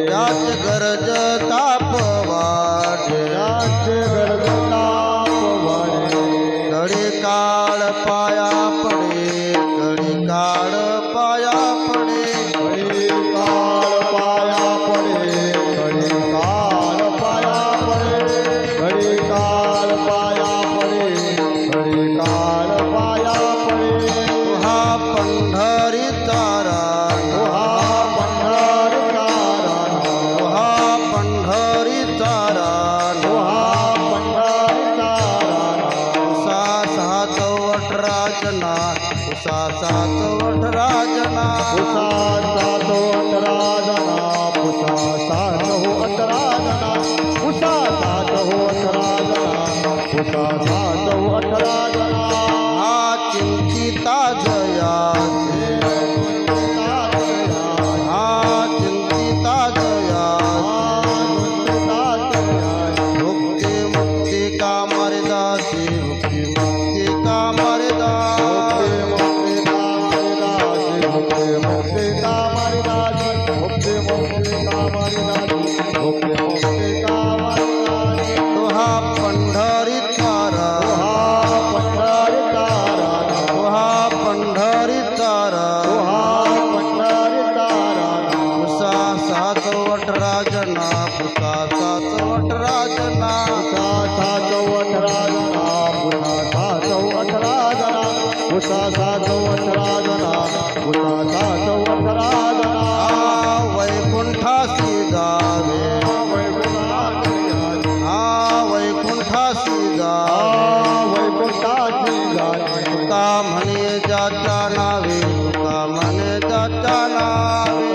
ज्याचे गरज तापवाने, ज्याचे गरज तापवाने, घडी काळ पाया पडे, घडी काळ पाया पडे, घडी काळ पाया पडे, घडी काळ पाया पडे, घडी काळ पाया पडे, घडी काळ पाया पडे. पुन्हा 7-18 जना हा चिंतिता जयासे हा चिंतिता जयासे भुक्ती मुक्ती कामरदासी भुक्ती मुक्ती कामरदासी तो हा पंढरीत तारा तो हा पंढरीत तारा पुसा 7-18 जना पुसा 7-18 जना वैकुंठासी जावे वैकुंठासी जावे तुका म्हणे जाच्या नावे तुका म्हणे जाच्या नावे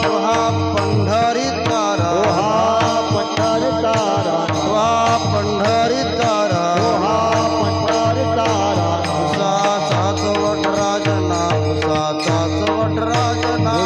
तो हा पंढरीत तारा तो हा पंढरीत तारा पुसा 7-18 जना पुसा 7-18 जना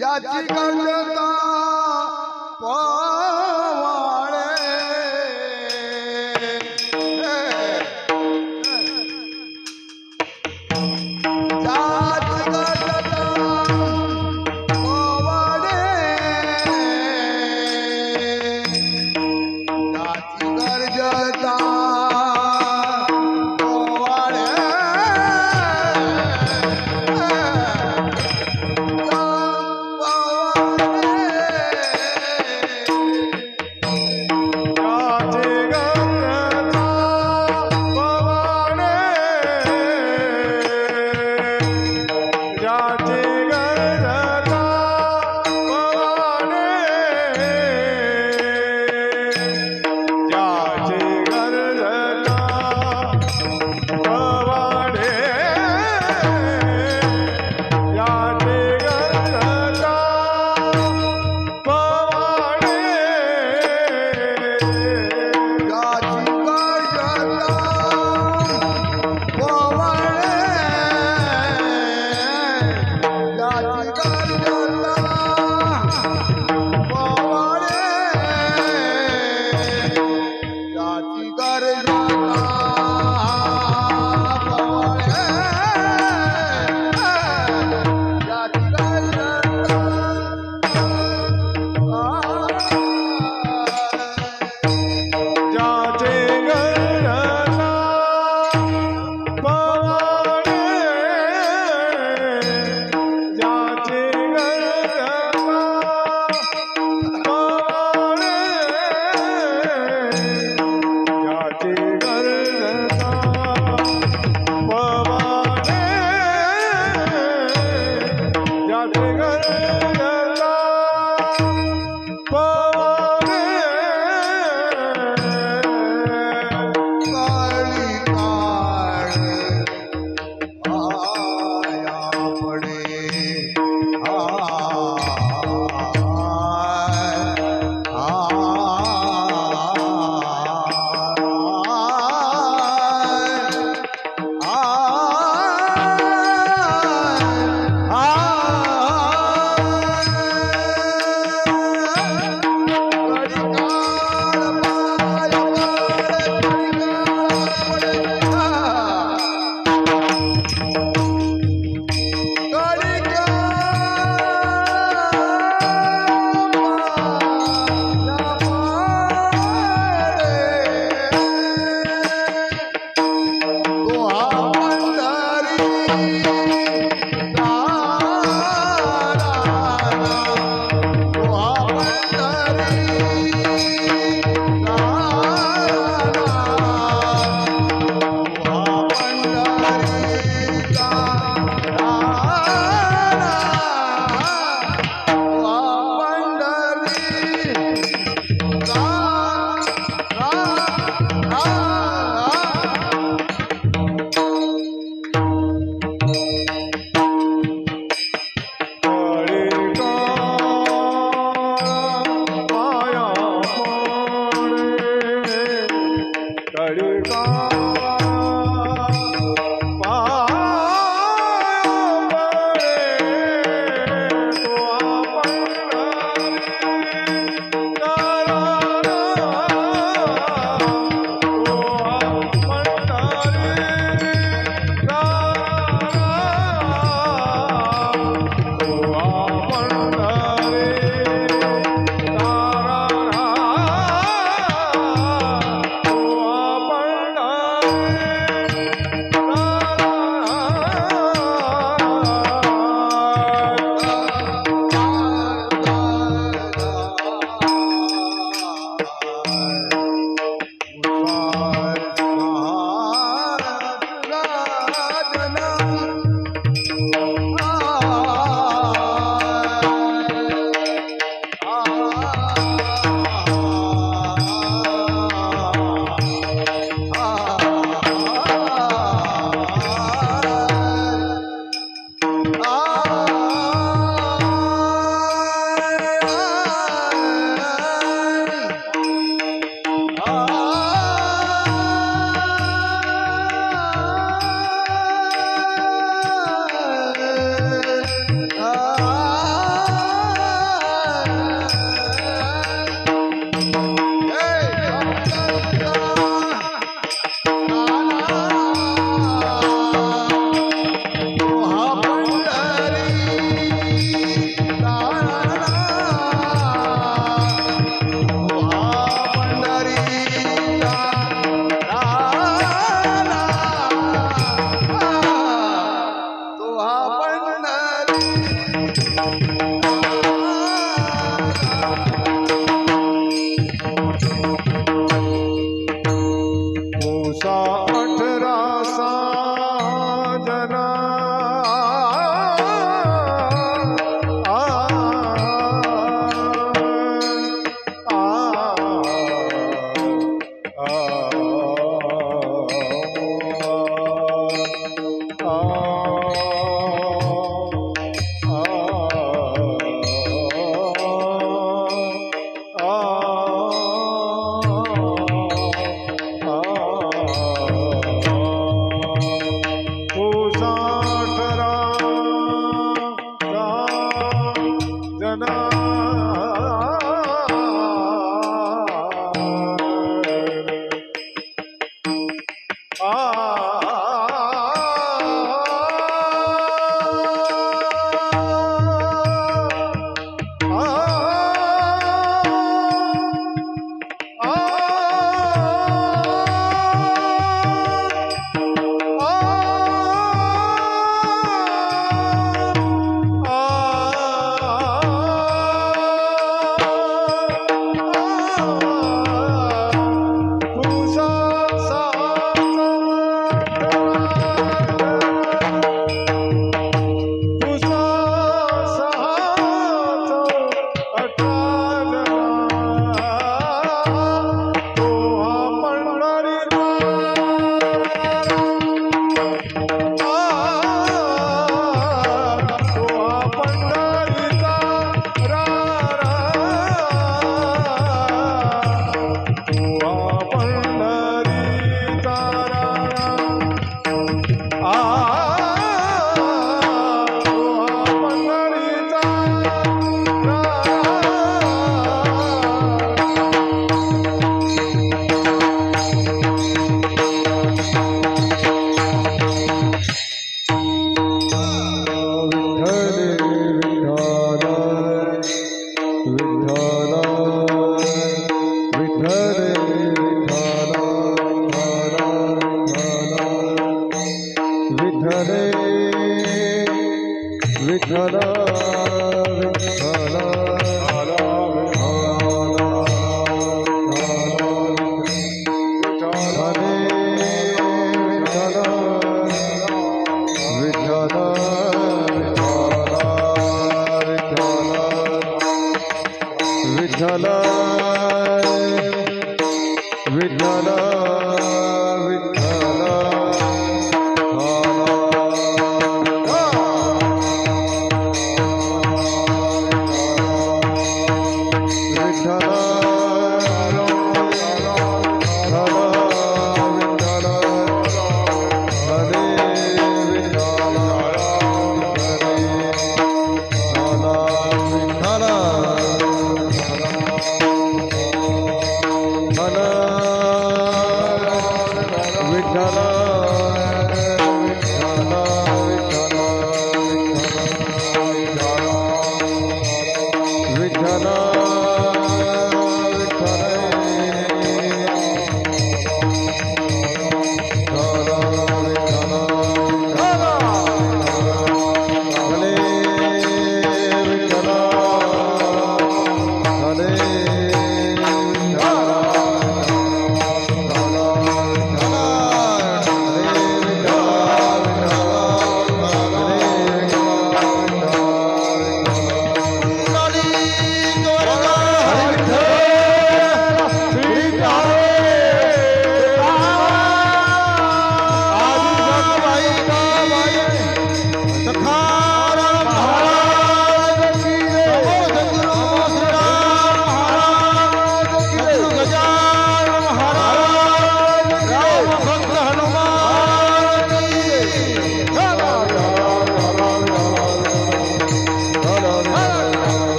ज्याची गंगता पवाळे ज्याची गंगता पवाळे ज्याची गरजता पवाळे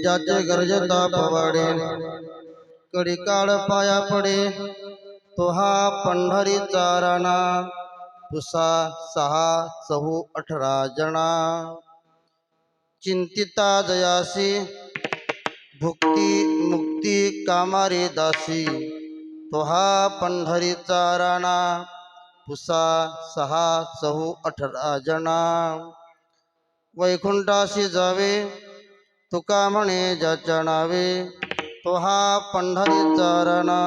ज्याचे गरजता पवाडे कडी काळ पाया पडे तो हा पंढरीचा राणा तुसा 6 चहू 18 जना चिंतिता जयासी भुक्ती मुक्ती कामारे दासी तो हा पंढरीचा राणा तुसा 6 चहू 18 जना वैकुंठाशी जावे तुका म्हणे ज्याच्या नावे तो हा पंढरीचा राणा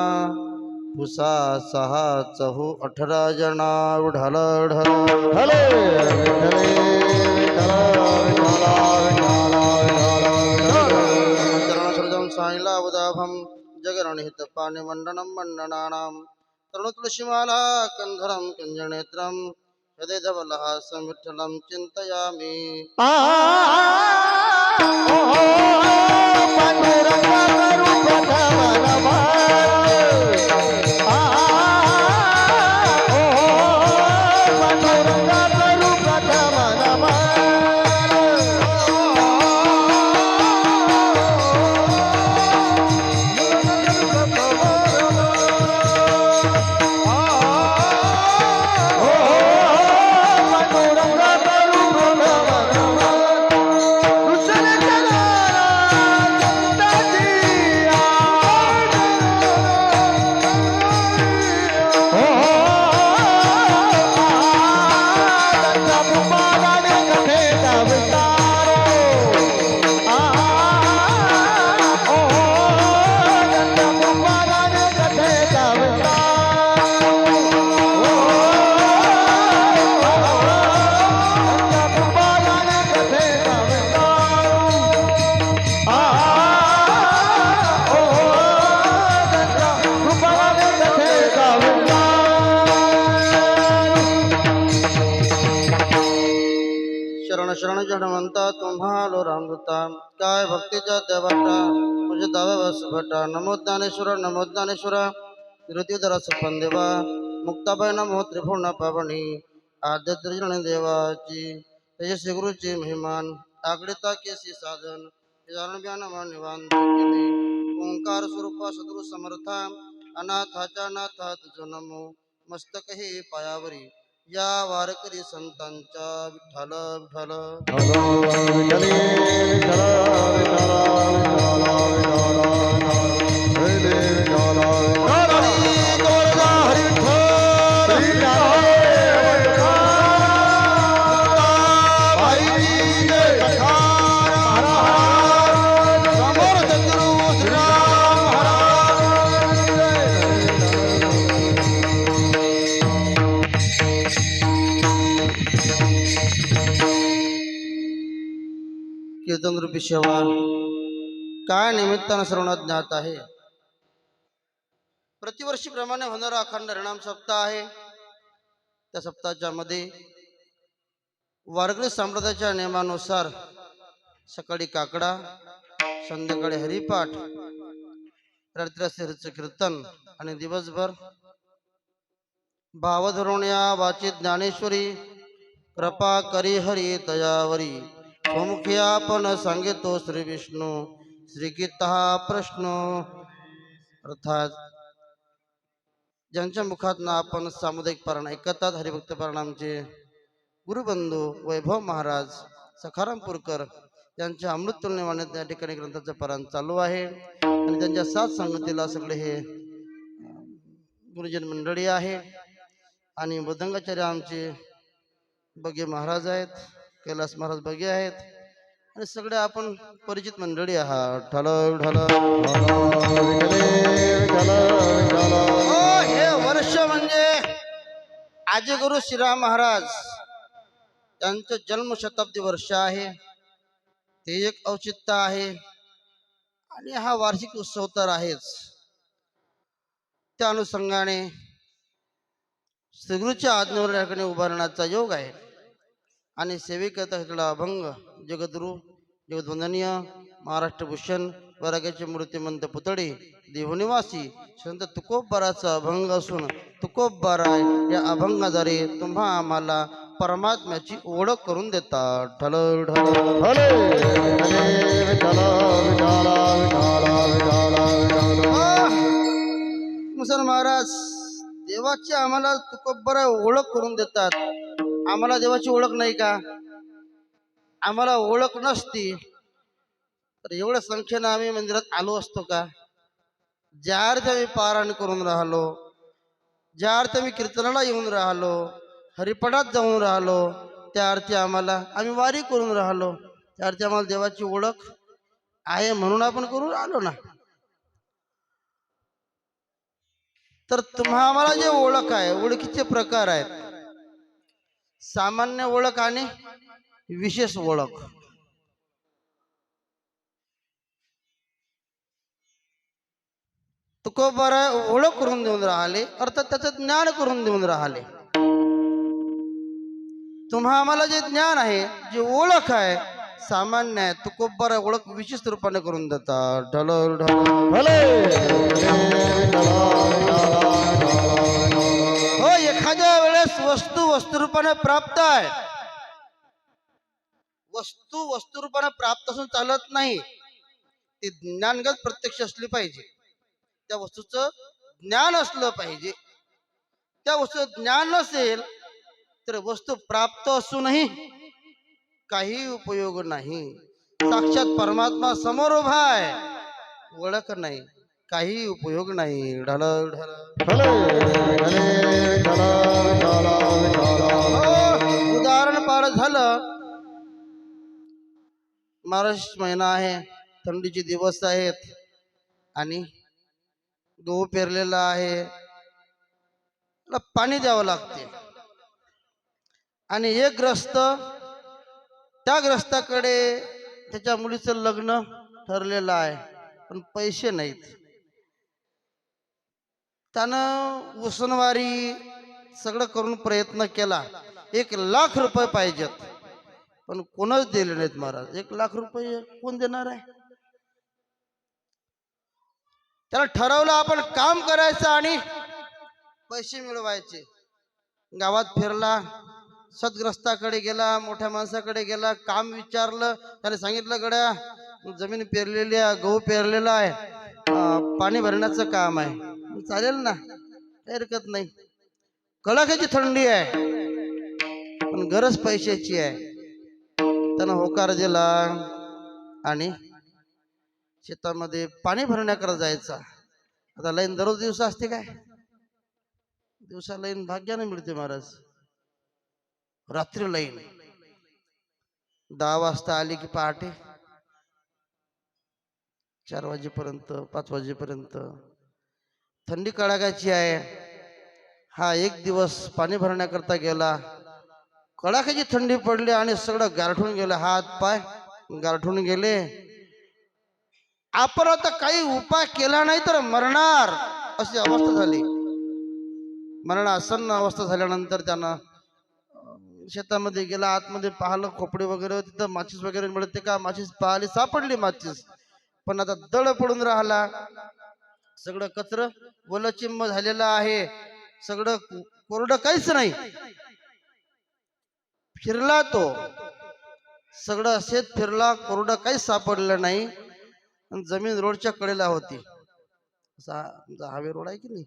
तुसा 6 चहू 18 जना उढाल ढल चरणसृजं साईला उदाभं जगरणहित पाणी मंडनं मंडनानां तरुण तुलसीमाला कंधरं कंजनेत्रं हृदयधवलहासं विठ्ठलं चिन्तयामि शरण जडवंता तुम्हालो रामदूता काय भक्तीच्या देवाटा म्हणजे दाव्या वसभटा नमो ज्ञानेश्वर ऋतुधरा सपंदेवा मुक्ताबाई नमो त्रिभुवना पावणी आद्य त्रिजन देवाची तेजस्वी गुरुची महिमान आगडिता केसी साधन निवान केले ओंकार स्वरूपा सद्गुरु समर्था अनाथाच्या नाथा तुझ नमो मस्तक हे पायावरी या वारकरी संतांच्या विठ्ठल कीर्तन रूपी सेवा काय निमित्तानं सर्वांना ज्ञात आहे. प्रतिवर्षीप्रमाणे होणारा अखंड हरिनाम सप्ताह आहे. त्या सप्ताहाच्या मध्ये वारकरी संप्रदायाच्या नियमानुसार सकाळी काकडा, संध्याकाळी हरिपाठ, रात्री हरीचं कीर्तन आणि दिवसभर भावधरून या वाचित ज्ञानेश्वरी कृपा करी हरी दयावरी स्वमुखी आपण सांगितो श्री विष्णू श्री गीता हा प्रश्न अर्थात ज्यांच्या मुखातनं आपण सामुदायिक पारायण ऐकतात हरिभक्त पारायणाचे गुरुबंधू वैभव महाराज सखारामपूरकर यांच्या अमृत तुलनेवाने या ठिकाणी ग्रंथाचं पारायण चालू आहे आणि त्यांच्या साथ संगतीला सगळे हे गुरुजन मंडळी आहे आणि मृदंगाचार्य आमचे बगे महाराज आहेत, कैलास महाराज बगे आहेत आणि सगळे आपण परिचित मंडळी आहात. ठल ठल हे वर्ष म्हणजे आजी गुरु श्रीराम महाराज यांचं जन्मशताब्दी वर्ष आहे, ते एक औचित्य आहे आणि हा वार्षिक उत्सव तर आहेच. त्या अनुषंगाने श्रीगुरूच्या आज्ञेवर या ठिकाणी उभारण्याचा योग आहे आणि सेवेकरता घेतलेला अभंग जगद्गुरु जगद्वंदनीय महाराष्ट्रभूषण वैराग्याचे मूर्तिमंत पुतळे देवनिवासी संत तुकोबाराचा अभंग असून तुकोबारा या अभंगाद्वारे तुम्हा आम्हाला परमात्म्याची ओळख करून देतात. ठल ढल मुसलमान महाराज देवाची आम्हाला तुकोबारा ओळख करून देतात. आम्हाला देवाची ओळख नाही का? आम्हाला ओळख नसती तर एवढ्या संख्येनं आम्ही मंदिरात आलो असतो का? ज्या अर्थ आम्ही पारायण करून राहिलो, ज्या अर्थ आम्ही कीर्तनाला येऊन राहिलो, हरिपाठात जाऊन राहिलो, त्या अर्थी आम्हाला आम्ही वारी करून राहिलो, त्या अर्थी आम्हाला देवाची ओळख आहे म्हणून आपण करून राहिलो ना. तर तुम्हा आम्हाला जे ओळख आहे, ओळखीचे प्रकार आहेत, सामान्य ओळख आणि विशेष ओळख. तुकोबारा ओळख करून देऊन राहिले अर्थात त्याचं ज्ञान करून देऊन राहिले. तुम्हा आम्हाला जे ज्ञान आहे, जे ओळख आहे सामान्य आहे, तुकोबारा ओळख विशिष्ट रूपाने करून देतात. ढल ढल हो, एखाद्या वेळेस वस्तू वस्तुरूपाने प्राप्त आहे, वस्तू वस्तुरूपाने प्राप्त असून चालत नाही, ती ज्ञानगत प्रत्यक्ष असली पाहिजे. त्या वस्तूचं ज्ञान असलं पाहिजे. त्या वस्तूचं ज्ञान नसेल तर वस्तू प्राप्त असूनही काही उपयोग नाही. साक्षात परमात्मा समोर उभा आहे, ओळख नाही, काही उपयोग नाही. ढल ढल उदाहरण पार झालं. मार्च महिना आहे, थंडीचे दिवस आहेत आणि गहू पेरलेला आहे, त्याला पाणी द्यावं लागते आणि एक ग्रस्त, त्या ग्रस्ताकडे त्याच्या मुलीचं लग्न ठरलेलं आहे पण पैसे नाहीत. त्यानं उसनवारी सगळं करून प्रयत्न केला, 1,00,000 रुपये पाहिजेत पण कोणच दिले नाहीत. महाराज 1,00,000 रुपये कोण देणार आहे? त्याला ठरवलं आपण काम करायचं आणि पैसे मिळवायचे. गावात फिरला, सदग्रस्ताकडे गेला, मोठ्या माणसाकडे गेला, काम विचारलं. त्याने सांगितलं, गड्या जमीन पेरलेली आहे, गहू पेरलेला आहे, पाणी भरण्याचं काम आहे. चालेल ना, काही हरकत नाही. कडाक्याची थंडी आहे पण गरज पैशाची आहे. त्यानं होकार दिला आणि शेतामध्ये पाणी भरण्याकरता जायचा. आता लाईन दररोज दिवसा असते काय? दिवसा लाईन भाग्याने मिळते महाराज. रात्री लाईन 10 वाजता आली की पहाटे 4 वाजेपर्यंत, 5 वाजेपर्यंत थंडी कडाक्याची आहे. हा एक दिवस पाणी भरण्याकरता गेला, कडाक्याची थंडी पडली आणि सगळं गारठून गेलं, हात पाय गारठून गेले. आपण आता काही उपाय केला नाही तर मरणार अशी अवस्था झाली. मरणासन्न अवस्था झाल्यानंतर त्यानं शेतामध्ये गेला, आतमध्ये पाहिलं खोपडे वगैरे, तिथं माचीस वगैरे मिळते का? माचीस पाहिली, सापडली माचीस, पण आता दळ पडून राहिला. सगळं कचरं वलचिंब झालेलं आहे, सगळं कोरडं काहीच नाही. फिरला तो, सगळं शेत फिरला, कोरडं काहीच सापडलं नाही. आणि जमीन रोडच्या कडेला होती. हायवे रोड आहे की नाही,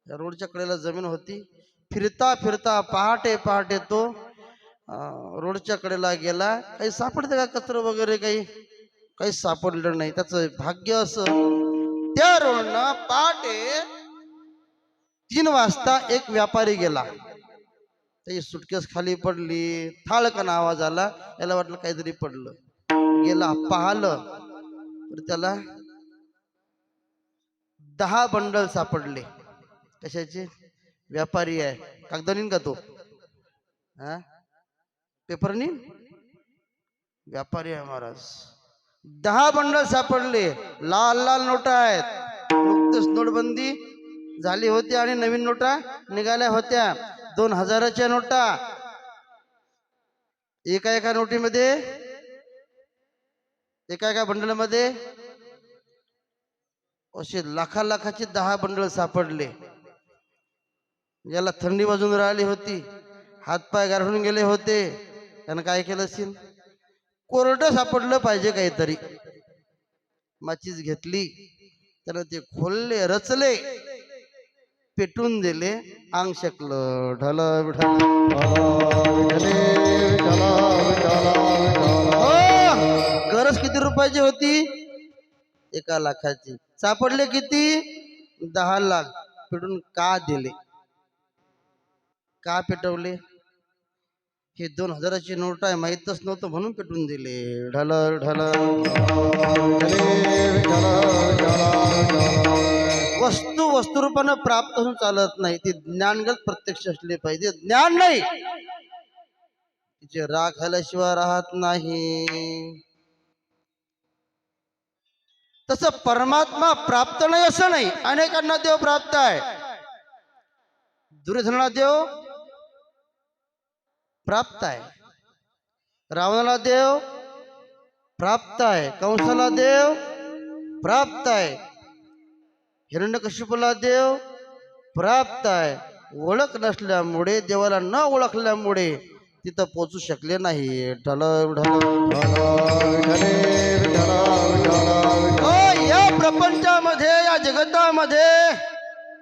या रोडच्या कडेला जमीन होती. फिरता फिरता पहाटे पहाटे तो रोडच्या कडेला गेला. काही सापडते का कचरं वगैरे, काही सापडलं नाही. त्याचं भाग्य असं, त्या रोडनं पहाटे 3 वाजता एक व्यापारी गेला. त्याची सुटकेस खाली पडली, थाळकन आवाज आला. याला वाटलं काहीतरी पडलं. गेला, पाहिलं तर त्याला 10 बंडल सापडले. कशाचे? व्यापारी आहे. कागदानीन का तो? हा, पेपरनी व्यापारी आहे महाराज. 10 बंडल सापडले. लाल लाल नोटा आहेत. नुकतीच नोटबंदी झाली होती आणि नवीन नोटा निघाल्या होत्या. 2000च्या नोटा. एका नोटीमध्ये, एका बंडलमध्ये असे लाखाचे 10 बंडल सापडले. याला थंडी वाजून राहिली होती, हातपाय गारठून गेले होते. त्यानं काय केलं असेल? कोरडं सापडलं पाहिजे काहीतरी. माचीस घेतली, त्यानं ते खोलले, रचले, पेटून दिले. अंग शकलं. ढल गरज किती रुपयाची होती? 1 लाखाची. सापडले किती? 10 लाख. पेटून का दिले? का पेटवले? हे 2000ची नोट आहे, माहीतच नव्हतं म्हणून पेटून दिले. ढल ढल. वस्तू वस्तुरूपानं प्राप्त होऊन चालत नाही. ती ज्ञानगत प्रत्यक्ष असले पाहिजे. ज्ञान नाही, तिचे राग झाल्याशिवाय राहत नाही. तसं परमात्मा प्राप्त नाही असं नाही. अनेकांना देव प्राप्त आहे. दुर्योधनाला देव प्राप्त आहे, रावणाला देव प्राप्त आहे, कंसाला देव प्राप्त आहे, हिरण्यकशिपूला देव प्राप्त आहे. ओळख नसल्यामुळे, देवाला न ओळखल्यामुळे तिथं पोचू शकले नाही. या प्रपंचामध्ये, या जगतामध्ये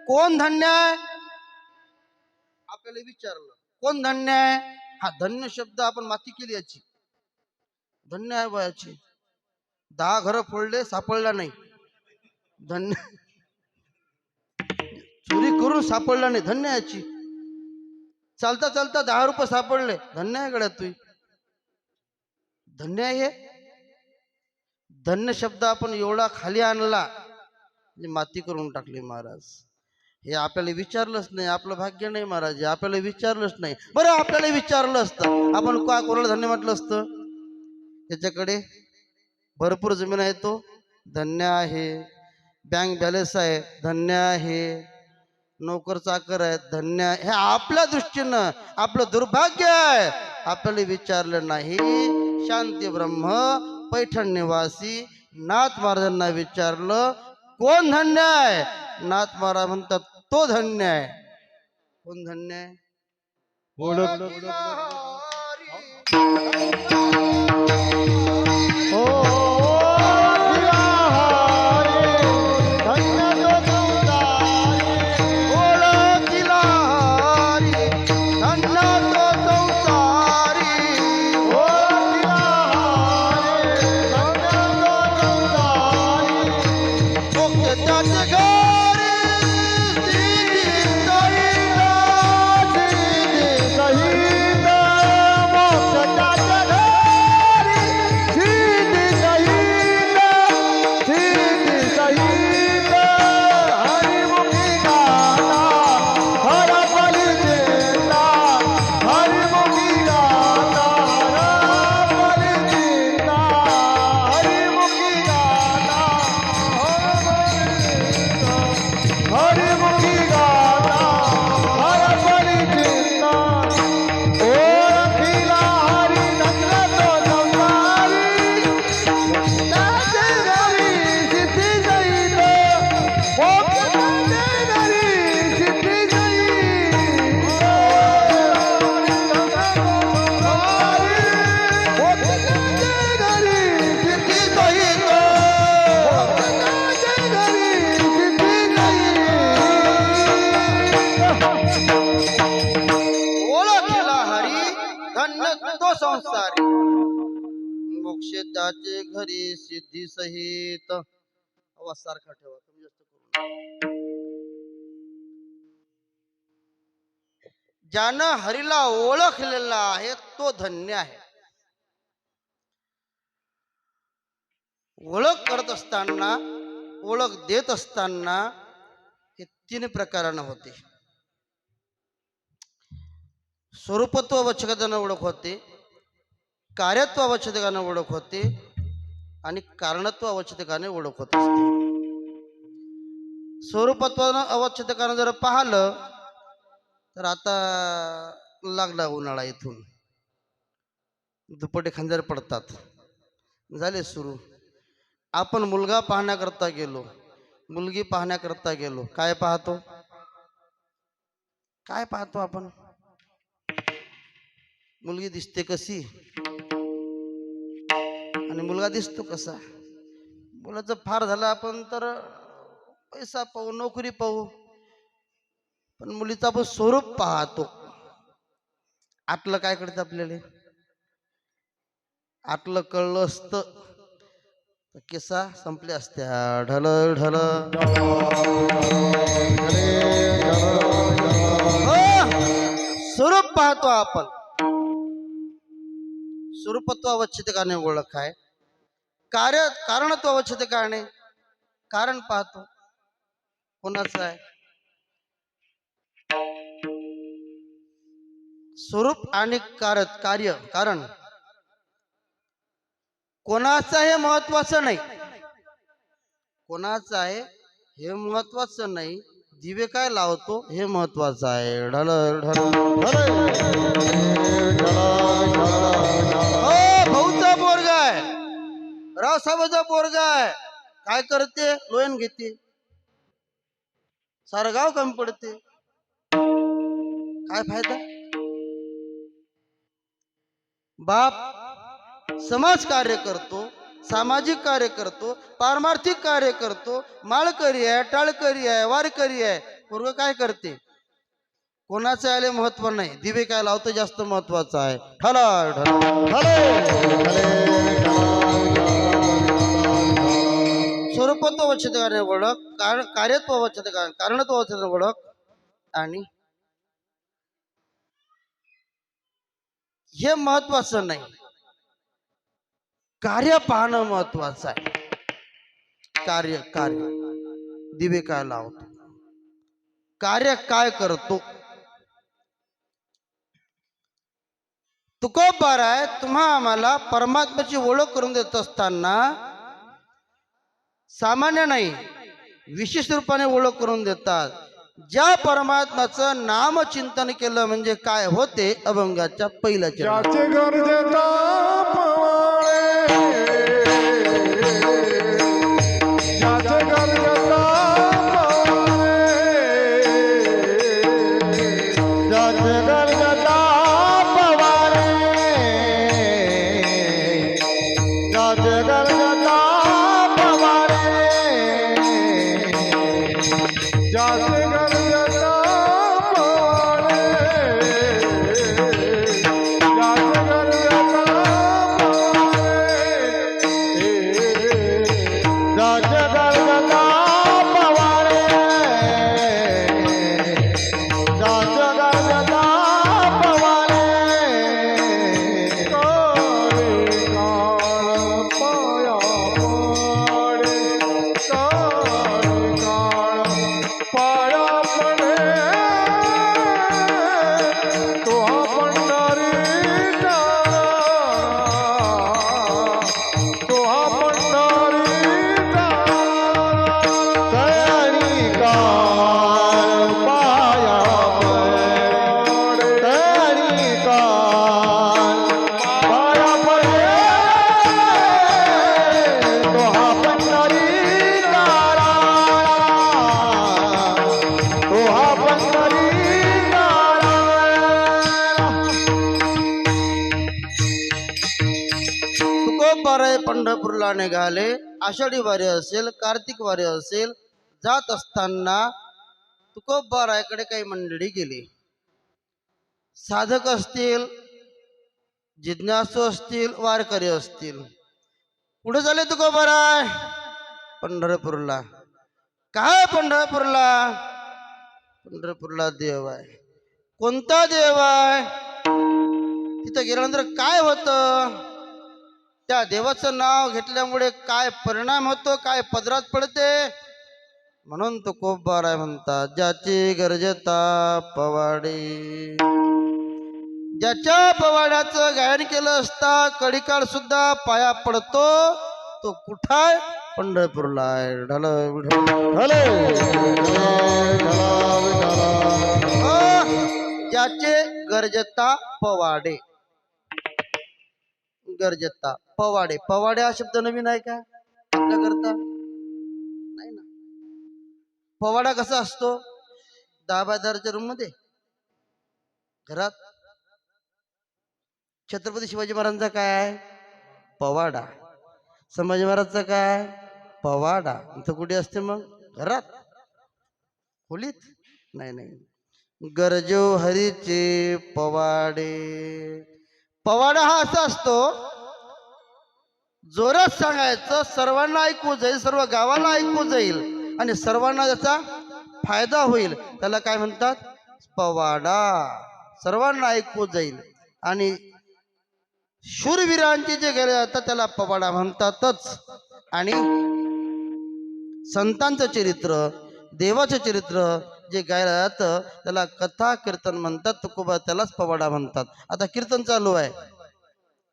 कोण धन्य आहे? आपल्याला विचारलं कोण धन्य आहे? हा धन्य शब्द आपण माती केली याची. धन्य आहे वयाची. 10 घरं फोडले, सापडला नाही. धन्य. चोरी करून सापडला नाही, धन्य याची. चालता चालता 10 रुपये सापडले, धन्य आहे गड्या तुई. धन्य आहे हे. धन्य शब्द आपण एवढा खाली आणला, माती करून टाकली महाराज. हे आपल्याला विचारलंच नाही. आपलं भाग्य नाही महाराज, आपल्याला विचारलंच नाही. बरं, आपल्याला विचारलं असतं, आपण का कोणाला धन्य म्हटलं असतं? त्याच्याकडे भरपूर जमीन आहे, तो धन्य आहे. बँक बॅलन्स आहे, धन्य आहे. नोकर चाकर आहे, धन्य आहे. हे आपल्या दृष्टीनं आपलं दुर्भाग्य आहे. आपल्याला विचारलं नाही. शांती ब्रह्म पैठण निवासी नाथ महाराजांना विचारलं कोण धन्य आहे? नाथ महाराज म्हणतात तो धन्य आहे. कोण धन्य आहे? हरी सिद्धी सहित. आवाज सारखा ठेवा, कमी जास्त करू नका. ज्यानं हरीला ओळखलेला आहे तो धन्य आहे. ओळख करत असताना, ओळख देत असताना हे तीन प्रकारानं होते. स्वरूपत्व वचकानं ओळख होते, कार्यत्व अवच्छेदकाने ओळख होते आणि कारणत्व अवच्छेदकाने ओळख होत असते. स्वरूपत्वानं अवच्छेदकानं जर पाहिलं तर आता लागला उन्हाळा, इथून दुपटे खांद्यावर पडतात, झाले सुरू. आपण मुलगा पाहण्याकरता गेलो, मुलगी पाहण्याकरता गेलो, काय पाहतो? काय पाहतो आपण? मुलगी दिसते कशी आणि मुलगा दिसतो कसा. मुलाचं फार झालं आपण तर पैसा पाहू, नोकरी पाहू, पण मुलीचं आपण स्वरूप पाहतो. आतलं काय कळतं आपल्याला? आतलं कळलं असतं तर केसा संपले असत्या, ढल ढल. स्वरूप पाहतो आपण. स्वरूपत्व अवच्छेदकाने ओळख आहे. कारणत्व अवच्छेदकाने कारण पाहतो, कोणाचं आहे. स्वरूप आणि कार्य कारण कोणाचं आहे महत्वाचं नाही, कोणाचं आहे हे महत्वाचं नाही, दिवे काय लावतो हे महत्वाचं आहे. ढल ढल भाऊचा पोरगा आहे, रावसाहेबाचा पोरगा आहे, काय करते? लोयन घेते, सारं गाव कमी पडते, काय फायदा? बाप समाज कार्य करतो, सामाजिक कार्य करतो, पारमार्थिक कार्य करतो, माळकरी आहे, टाळकरी आहे, वारकरी आहे, पोरग काय करते? कोणाचं आले महत्व नाही, दिवे काय लावतो जास्त महत्वाचं आहे. ठला स्वरूपत्व अवच्छेदकाने ओळख, कार्यत्व अवच्छेदकाने कारणत्व अवच्छेदकाने ओळख आणि हे महत्वाचं नाही, कार्य पाहणं महत्वाचं आहे. कार्य दिवे काय लावतो, कार्य काय करतो. तुकोबार आहे, तुम्हा आम्हाला परमात्म्याची ओळख करून देत असताना सामान्य नाही, विशेष रूपाने ओळख करून देतात. ज्या परमात्म्याचं नामचिंतन केलं म्हणजे काय होते? अभंगाच्या पहिल्या ज्याचे गरजेता पवाळे, ज्याचे गरजेता पवाळे, ज्याचे गरजेता पवाळे, ज्याचे गरजेता पवाळे, ज्याचे गरजेता पंढरपूरला निघाले. आषाढी वारी असेल, कार्तिक वारी असेल, जात असताना तुकोबारायकडे काही मंडळी गेली. साधक असतील, जिज्ञासू असतील, वारकरी असतील. कुठे झाले तुकोबाराय? पंढरपूरला. काय पंढरपूरला? पंढरपूरला देव आहे. कोणता देव आहे? तिथं गेल्यानंतर काय होतं? त्या देवाचं नाव घेतल्यामुळे काय परिणाम होतो, काय पदरात पडते? म्हणून तुकोबाराय म्हणतात, ज्याची गरजता पवाडे. ज्याच्या पवाड्याचं गायन केलं असता कडिकाळ सुद्धा पाया पडतो, तो कुठाय? पंढरपूरला आहे. ज्याचे गरजता पवाडे. गरजता पवाडे. पवाडे हा शब्द नवीन आहे का आपल्याकरता? नाही ना. पवाडा कसा असतो? 10 रूम मध्ये घरात. छत्रपती शिवाजी महाराजांचा काय आहे? पवाडा. संभाजी महाराजचा काय? पवाडा. इथं कुठे असते मग? घरात, खोलीत? नाही नाही. गरजो हरीचे पवाडे. पवाडा हा असा असतो, जोरात सांगायचं, सर्वांना ऐकू जाईल, सर्व गावाला ऐकू जाईल आणि सर्वांना त्याचा फायदा होईल, त्याला काय म्हणतात? पवाडा. सर्वांना ऐकू जाईल आणि शूरवीरांचे जे गेले जातात त्याला पवाडा म्हणतातच. आणि संतांचं चरित्र, देवाचं चरित्र जे गायला जातं त्याला कथा कीर्तन म्हणतात. तुकोबा त्यालाच पवाडा म्हणतात. आता कीर्तन चालू आहे,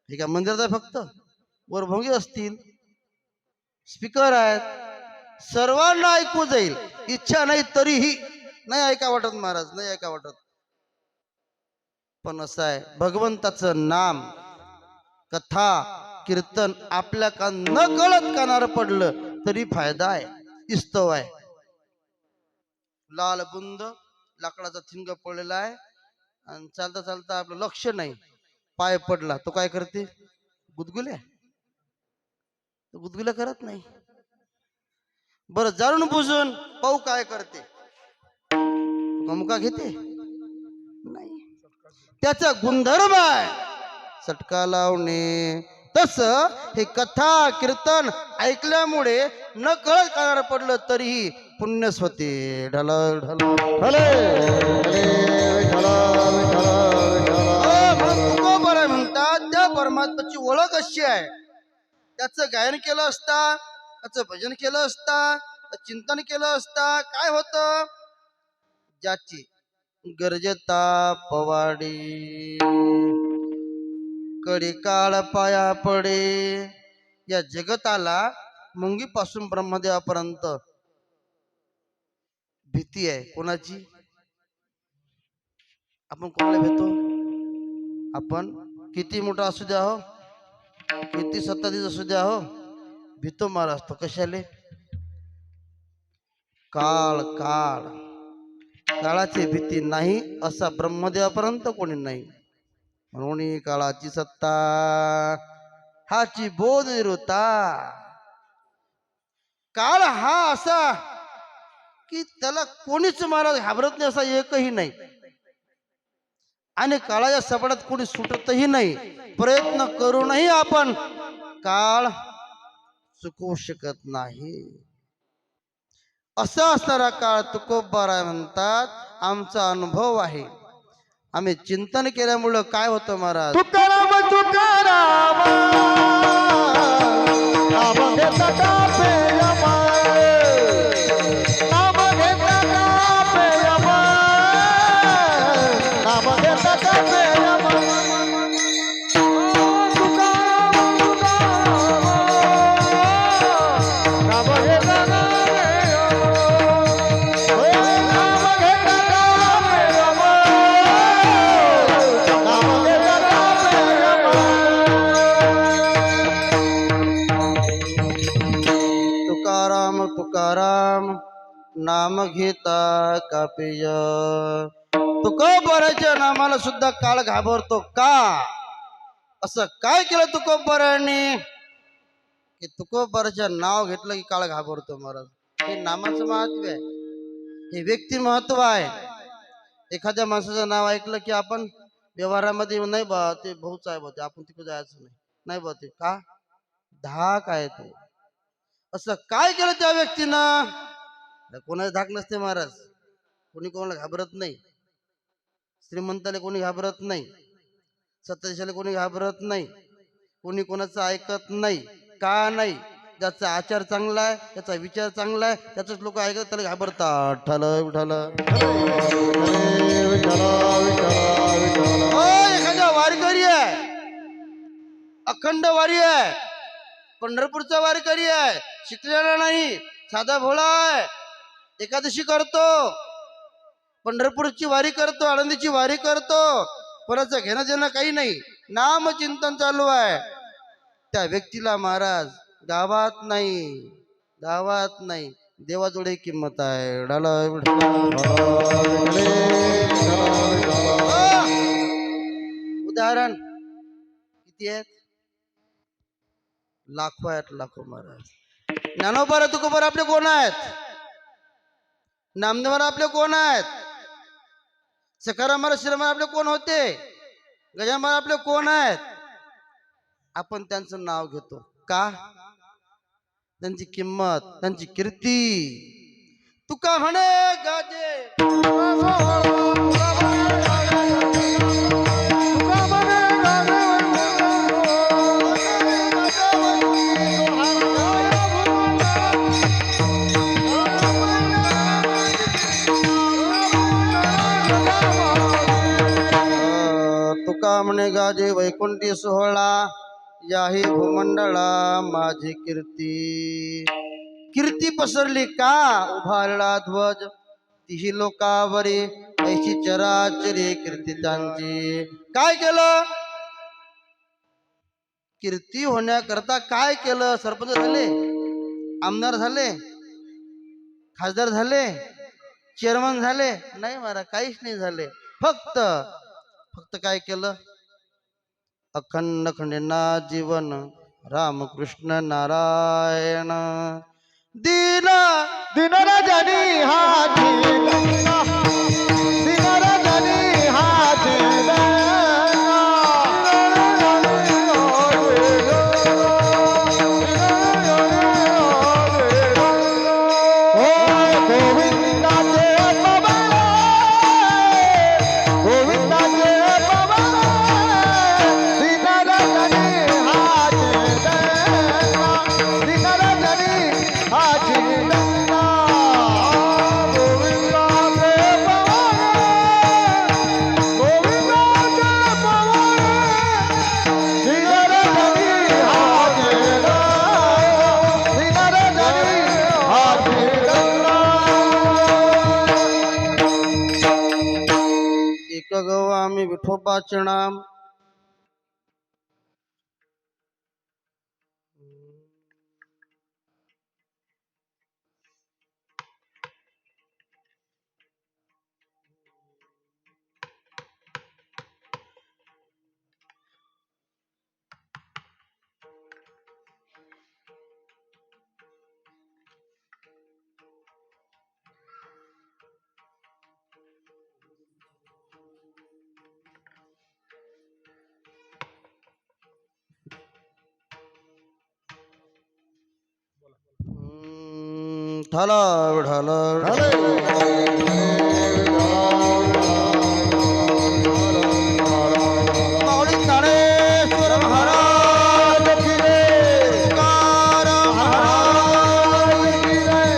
हे काय मंदिरात आहे फक्त? वर भोंगे असतील, स्पीकर आहेत, सर्वांना ऐकू जाईल. इच्छा नाही तरीही नाही ऐका वाटत महाराज, नाही ऐका वाटत. पण असं आहे, भगवंताचं नाम, कथा, कीर्तन आपल्या न कळत कानावर पडलं तरी फायदा आहे, इस्तव आहे. लाल बुंद लाकडाचा थिंग पडलेला आहे आणि चालता चालता आपलं लक्ष नाही, पाय पडला, तो काय करते? गुदगुल्या. गुदगुल्या करत नाही. बरं, जाणून बुजून पाहू काय करते? मुका घेते? नाही. त्याचा गुणधर्म आहे चटका लावणे. तस हे कथा कीर्तन ऐकल्यामुळे न कळत कानावर पडलं तरीही पुण्यच होते. ढल ढल तुकोबाराय म्हणतात, त्या परमात्म्याची ओळख अशी आहे, त्याचं गायन केलं असता, त्याचं भजन केलं असता, चिंतन केलं असता, काय होतं? ज्याची गरजता पवाडी. कडी काळ पाया पडे. या जगताला मुंगीपासून ब्रह्मदेवापर्यंत भीती आहे. कोणाची? आपण कोणाला भेटतो? आपण किती मोठा असू द्या हो, किती सत्ताधीश असू द्या हो, भीतो महाराज तो. कशाले? काळ. काळ काळाची भीती नाही असा ब्रह्मदेवापर्यंत कोणी नाही. म्हणून काळाची सत्ता हाची बोध निरुता. काळ हा असा की त्याला कोणीच महाराज घाबरत नाही, असा एकही नाही. आणि काळाच्या सपडात कोणी सुटतही नाही. प्रयत्न करूनही आपण काळ चुकवू शकत नाही. असा असणारा काळ तुकोबाराय म्हणतात, आमचा अनुभव आहे. आम्ही चिंतन केल्यामुळं काय होतं महाराज? तुकाराम तुकाराम नाम घेता का प्रेम, नाम घेता का प्रेम, नाम घेता का प्रेम. तुकाराम तुकाराम नाम घेता का प्रेम, नाम घेता का प्रेम, नाम घेता का प्रेम. तुकाराम तुकाराम नाम घेता कापिय. तुकोबाराच्या नामाला सुद्धा काळ घाबरतो का? असं काय केलं तुकोबारायांनी की तुकोबाराचं नाव घेतलं की काळ घाबरतो महाराज? हे नामाचं महत्व आहे, हे व्यक्ती महत्व आहे. एखाद्या माणसाचं नाव ऐकलं की आपण व्यवहारामध्ये नाही बा ते भाऊच आहे बा, ते आपण तिकडे जायचं नाही, नाही बा ते का धाक आहे तो. असं काय केलं त्या व्यक्तीनं? कोणाला धाक नसते महाराज. कोणी कोणाला घाबरत नाही. श्रीमंताला कोणी घाबरत नाही, सत्ताधीशाला कोणी घाबरत नाही, कोणी कोणाचं ऐकत नाही. का नाही? ज्याचा आचार चांगला आहे, त्याचा विचार चांगला आहे, त्याचंच लोक ऐकत, त्याला घाबरतात. ठल विठल. एखादा वारकरी आहे, अखंड वारी आहे, पंढरपूरचा वारकरी आहे, शिकलेला नाही, साधा भोळा आहे, एकादशी करतो, पंढरपूरची वारी करतो, आळंदीची वारी करतो, कोणाचं घेणं देणं काही नाही, नाम चिंतन चालू आहे. त्या व्यक्तीला महाराज गावात नाही देवाजोडे किंमत आहे. उदाहरण किती आहेत? लाखो आहेत, लाखो महाराज. ज्ञानोबा तुकोबा आपले कोण आहेत? नामदेव आपले कोण आहेत? सखाराम महाराज श्रीराम आपले कोण होते? गजानन महाराज आपले कोण आहेत? आपण त्यांचं नाव घेतो का? त्यांची किंमत, त्यांची कीर्ती. तुका म्हणे गाजे तुका म्हणे गाजे वैकुंठी सोहळा, याही भूमंडळा माझी कीर्ती. कीर्ती पसरली का? उभारला ध्वज तिही लोकावरी, ऐशी चराचरी कीर्ती त्यांची. काय केलं? कीर्ती होण्याकरता काय केलं? सरपंच झाले, आमदार झाले, खासदार झाले, चेअरमन झाले? नाही महाराज, काहीच नाही झाले. फक्त काय केलं? अखंड खंडेना जीवन रामकृष्ण नारायण. दिनराजानी हा दिला, दिनराजानी हा दिला. आम्ही विठोबाचे नाम. ढाला ढाला माऊली ज्ञानेश्वर महाराज की जय. तुकाराम महाराज की जय.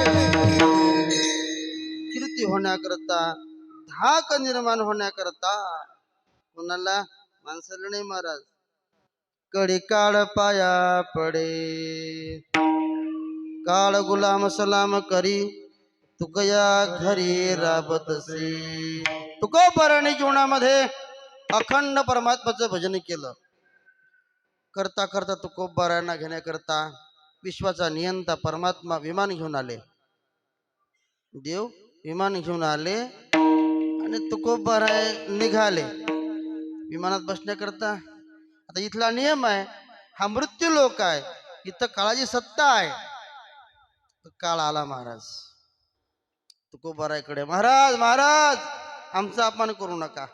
कीर्ती होण्याकरता, धाक निर्माण होण्याकरता कोणाला? माणसाला नाही महाराज. कडी काळ पाया पडे, काळ गुलाम सलाम करी, तुकया घरी राबतसी. तुकोबाराने जीवनामध्ये अखंड परमात्म्याचं भजन केलं. करता करता तुकोबारांना घेण्याकरता विश्वाचा नियंता परमात्मा विमान घेऊन आले. देव विमान घेऊन आले आणि तुकोबाराय निघाले विमानात बसण्याकरता. आता इथला नियम आहे, हा मृत्यू लोक आहे, इथं काळाची सत्ता आहे. काळ आला महाराज तुकोबारायकडे. महाराज महाराज आमचा अपमान करू नका,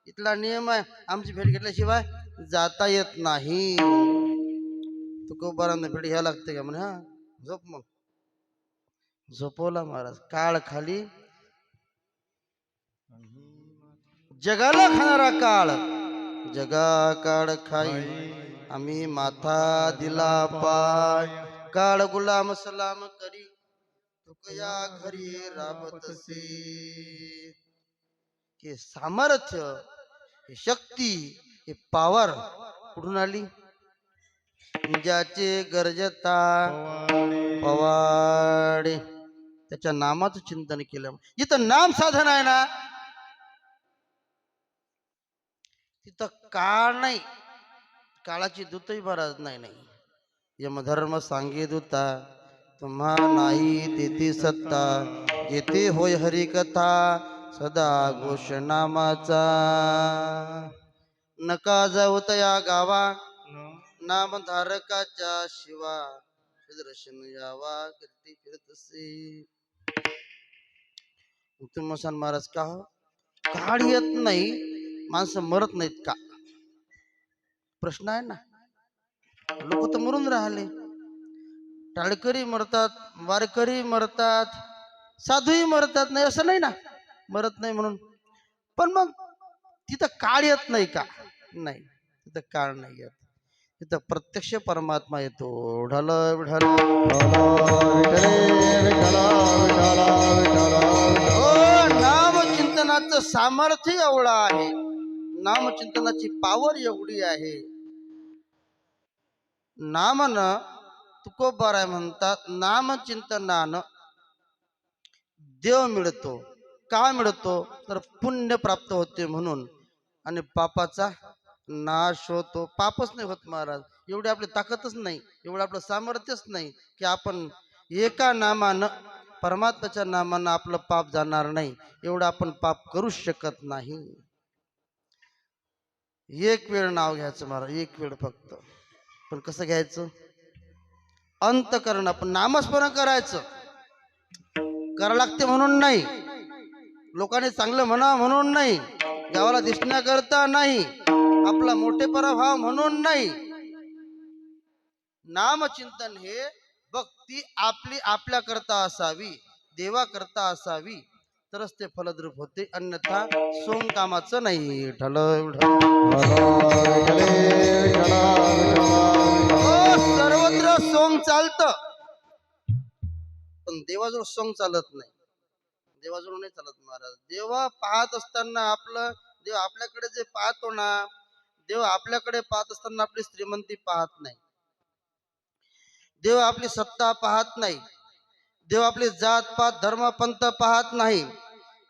इथला नियम आहे, आमची भेट घेतल्याशिवाय जाता येत नाही. तुकोबारांना भेट घ्यायला लागते का म्हणे. हा झोप मग. झोपवला महाराज. काळ खाली जगाला खाणारा काळ जगा काळ खाई आम्ही माथा दिला पाय. काळ गुलाम सलाम करी तुकया घरी राबतसे. हे सामर्थ्य, हे शक्ती, हे पावर कुठून आली? ज्याचे गरजता पवाडे. त्याच्या नामाचं चिंतन केलं. जिथं नाम साधन आहे ना तिथं काळ नाही. काळाची दूतही महाराज नाही. यमधर्म सांगे दूता तुम्हा नाही तेथे सत्ता. जेथे होय हरी कथा सदा घोष नामाचा. नका जाऊ तया गावा नामधारकाच्या शिवा. दर्शन यावा कीर्ती फिरतसे. उत्तमसन महाराज का हो? काळ येत नाही माणसं मरत नाहीत का? प्रश्न आहे ना. लोक तर मरून राहिले. टाळकरी मरतात, वारकरी मरतात, साधूही मरतात. नाही असं नाही ना, मरत नाही म्हणून. पण मग तिथं काळ येत नाही का? नाही, तिथं काळ नाही येत. तिथं प्रत्यक्ष परमात्मा येतो. ढल ढल नामचिंतनाचं सामर्थ्य एवढं आहे. नामचिंतनाची पावर एवढी आहे. नामनं तुकोबाराय म्हणतात नामचिंतनानं देव मिळतो. का मिळतो? तर पुण्य प्राप्त होते म्हणून. आणि पापाचा नाश होतो. पापच नाही होत महाराज. एवढी आपली ताकदच नाही, एवढं आपलं सामर्थ्यच नाही की आपण एका नामानं, परमात्म्याच्या नामानं आपलं पाप जाणार नाही. एवढं आपण पाप करूच शकत नाही. एक वेळ नाव घ्यायचं महाराज, एक वेळ फक्त. पण कसं घ्यायचं? अंतकरण. आपण नामस्मरण करायचं. करा लागते म्हणून नाही, लोकांनी चांगलं म्हणा म्हणून नाही, गावाला दिसण्याकरता नाही, आपला मोठेपणा भाव म्हणून नाही. नामचिंतन हे भक्ती आपली आपल्या करता असावी, देवा करता असावी, तरच ते फलद्रूप होते. अन्यथा सोंग कामाचं नाही. सर्वत्र सोंग चालतं, पण देवाजवळ सोंग चालत नाही. देवाजवळ नाही चालत महाराज. देवा पाहत असताना आपलं, देव आपल्याकडे जे पाहतो ना, देव आपल्याकडे पाहत असताना आपली श्रीमंती पाहत नाही, देव आपली सत्ता पाहत नाही, देव आपली जात पात धर्म पंथ पाहत नाही.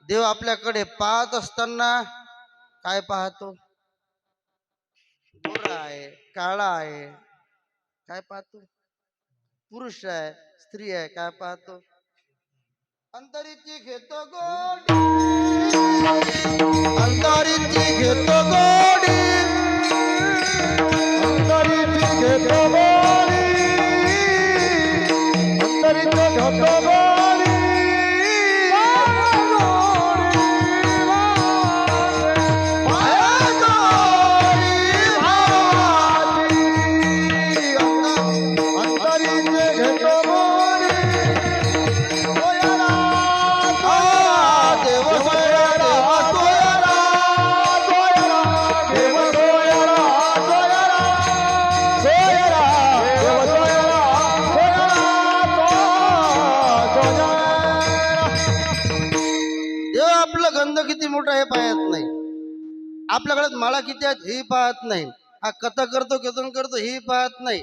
देव आपल्याकडे पाहत असताना काय पाहतो? गोरा आहे, काळा आहे, काय पाहतो? पुरुष आहे, स्त्री आहे, काय पाहतो? अंतरीची घेतो गोडी, अंतरीची घेतो गोडी, अंतरीची घेतो गोडी, अंतरीची घेतो गोडी. गंध किती मोठा हे पाहत नाही. आपल्या गळ्यात माळा किती आहेत हे पाहत नाही. हा कथा करतो, कीर्तन करतो हे पाहत नाही.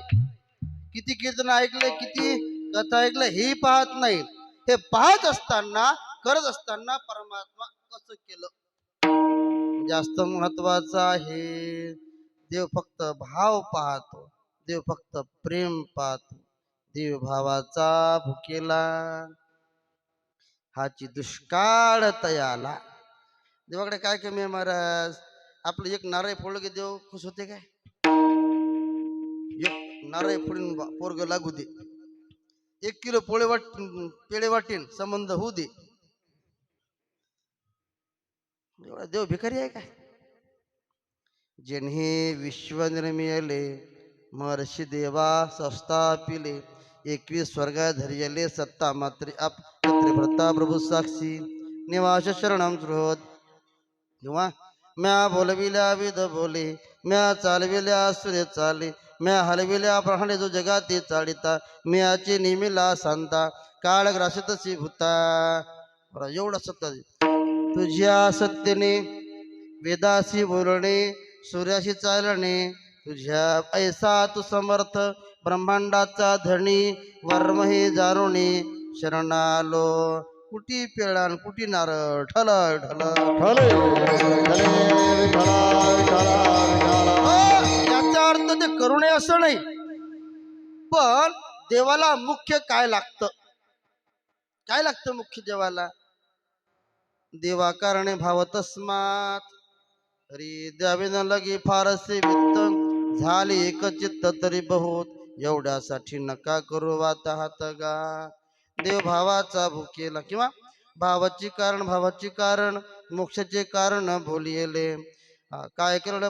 किती कीर्तन ऐकले, किती कथा ऐकले हे पाहत नाही. हे पाहत असताना, करत असताना परमात्मा कसं केलं जास्त महत्वाचं आहे. देव फक्त भाव पाहतो, देव फक्त प्रेम पाहतो. देव भावाचा भुकेला हाची दुष्काळ तयाला. देवाकडे काय कमी आहे महाराज? आपलं एक नारळ फोडलं की देव खुश होते काय? एक नारळ फोडून पोरग लागू दे, 1 किलो पेढे वाटीन संबंध होऊ दे, एवढा देव भिकारी आहे काय? जेन्हे विश्व निर्मिले महर्षी देवा संस्थापिले 21 स्वर्गा धैर्यले सत्ता मात्रे आप भरता प्रभू साक्षी निवास शरणम सुहृद किंवा म्या बोलविल्या विध बोले म्या चालविल्या सूर्य चाले म्या हलविल्या प्राणी जो जगाती चालिता म्याची निमिला सांता काळ ग्रासितसी भूता एवढं सत्य तुझ्या सत्यने वेदाशी बोलणे सूर्याशी चालणे तुझ्या ऐसा तू समर्थ ब्रह्मांडाचा धणी वर्म हे जाणोने शरणालो कुटी पेळान कुटी नारळ ठल ठल ठले ठले विठला विठला विठला. याचा अर्थ ते करुणे असं नाही, पण देवाला मुख्य काय लागतं, काय लागतं मुख्य देवाला? देवा कारणे भाव तस्मात हरी द्यावे न लगे फारसे वित्त झाले एक चित्त तरी बहुत एवढ्यासाठी नका करू वाता हात गा. देव भावाचा भुकेला किंवा भावाची कारण मोक्षाचे कारण बोलिले काय केलं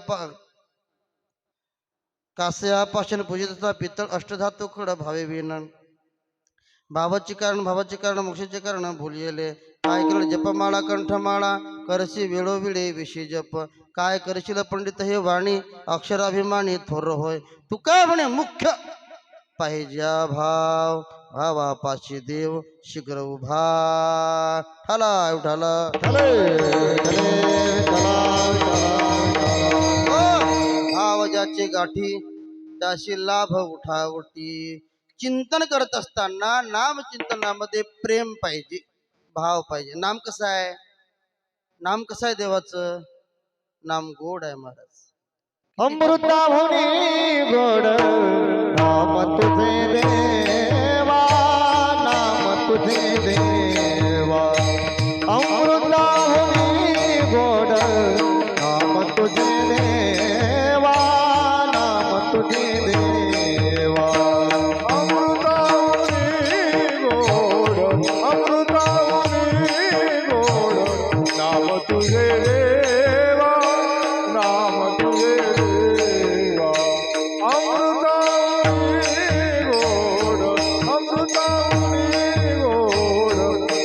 कास्यापासून पूजित पितळ अष्टधातू खड भावे विनन भावाचे कारण मोक्षाचे कारण बोलिले काय केलं जपमाळा कंठमाळा करशी वेळोवेळी विषय जप काय करशील पंडित हे वाणी अक्षराभिमानी थोर होय तुका म्हणे मुख्य पाहिजे भाव भावापाशी देव शीघ्र उभा ठाला उठाला ठले ठले विठला विठला. भाव ज्याचे गाठी त्याशी लाभ उठावटी. चिंतन करत असताना नाम चिंतनामध्ये प्रेम पाहिजे, भाव पाहिजे. नाम कसं आहे? नाम कसं आहे देवाचं? नाम गोड आहे महाराज. अमृताहुनी गोड नाम तुझे देवा नाम तुझे देवा. अमृताहुनी गोड नाम तुझे देवा नाम तुझे देवा. अमृताहुनी गोड अमृताहुनी गोड नाम तुझे देवा नाम तुझे देवा. अमृताहुनी गोड अमृताहुनी गोड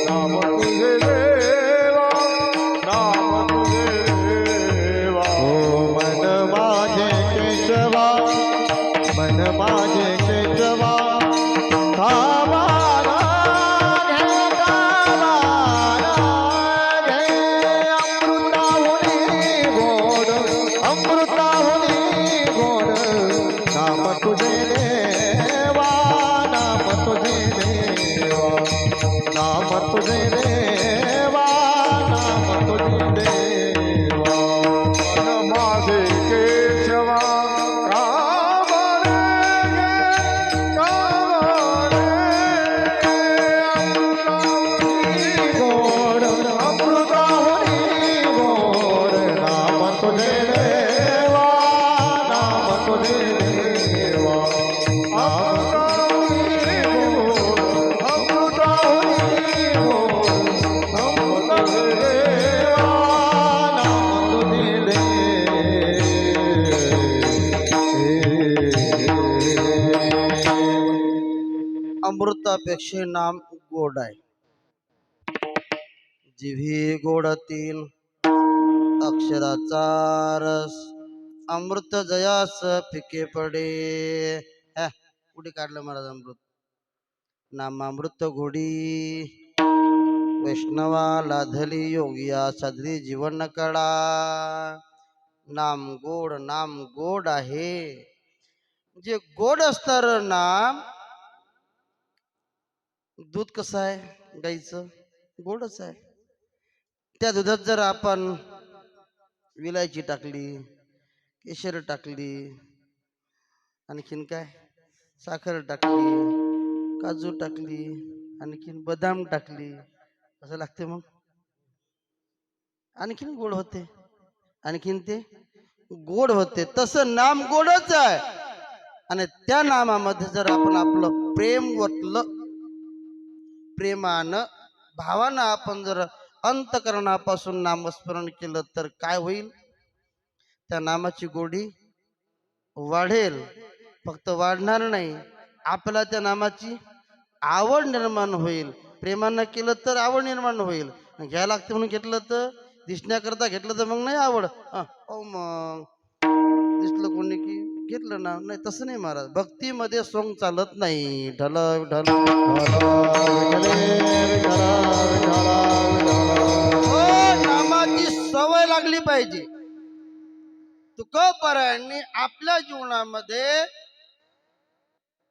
नाम तुझे देवा नाम तुझे देवा. ओ मन माझे केशवा मन माझे केशवा कावाला घे कावाला घे. अमृताहुनी गोड अमृताहुनी गोड नाम तुझे देवा नाम तुझे देवा नाम तुझे देवा नाम तुझे देवा. मन माझे केशवा कावाले घे कावाले. अमृताहुनी गोड अमृताहुनी गोड नाम तुझे देवा नाम तुझे देवा. अमृताहुनी गोड अमृताहुनी गोड नाम तुझे देवा नाम तुझे देवा. अमृतापेक्षा नाम गोड आहे. जिव्ही गोडतील अक्षराचा रस अमृत जयास फिके पडे. कुठे काढलं महाराज अमृत? नामामृत गोडी वैष्णवाला धली योगिया साधली जीवन कडा. नाम गोड आहे. जे गोड असणार नाम. दूध कसं आहे गाईचं? गोडच आहे. त्या दुधात जर आपण विलायची टाकली केशर टाकली आणखीन काय साखर टाकली काजू टाकली आणखीन बदाम टाकली असं लागते मग आणखीन गोड होते. आणखीन ते गोड होते. तसं नाम गोडच आहे. आणि त्या नामामध्ये जर आपण आपलं प्रेम वतलं प्रेमानं भावानं आपण जर अंतकरणापासून नामस्मरण केलं तर काय होईल? त्या नामाची गोडी वाढेल. फक्त वाढणार नाही, आपल्याला त्या नामाची आवड निर्माण होईल. प्रेमानं केलं तर आवड निर्माण होईल. घ्यायला लागते म्हणून घेतलं तर, दिसण्याकरता घेतलं तर मग नाही आवड. मग दिसलं कोणी की घेतलं ना, नाही तसं नाही महाराज. भक्तीमध्ये सोंग चालत नाही. ढल ढल नामाची सवय लागली पाहिजे. तुकोबरायांनी आपल्या जीवनामध्ये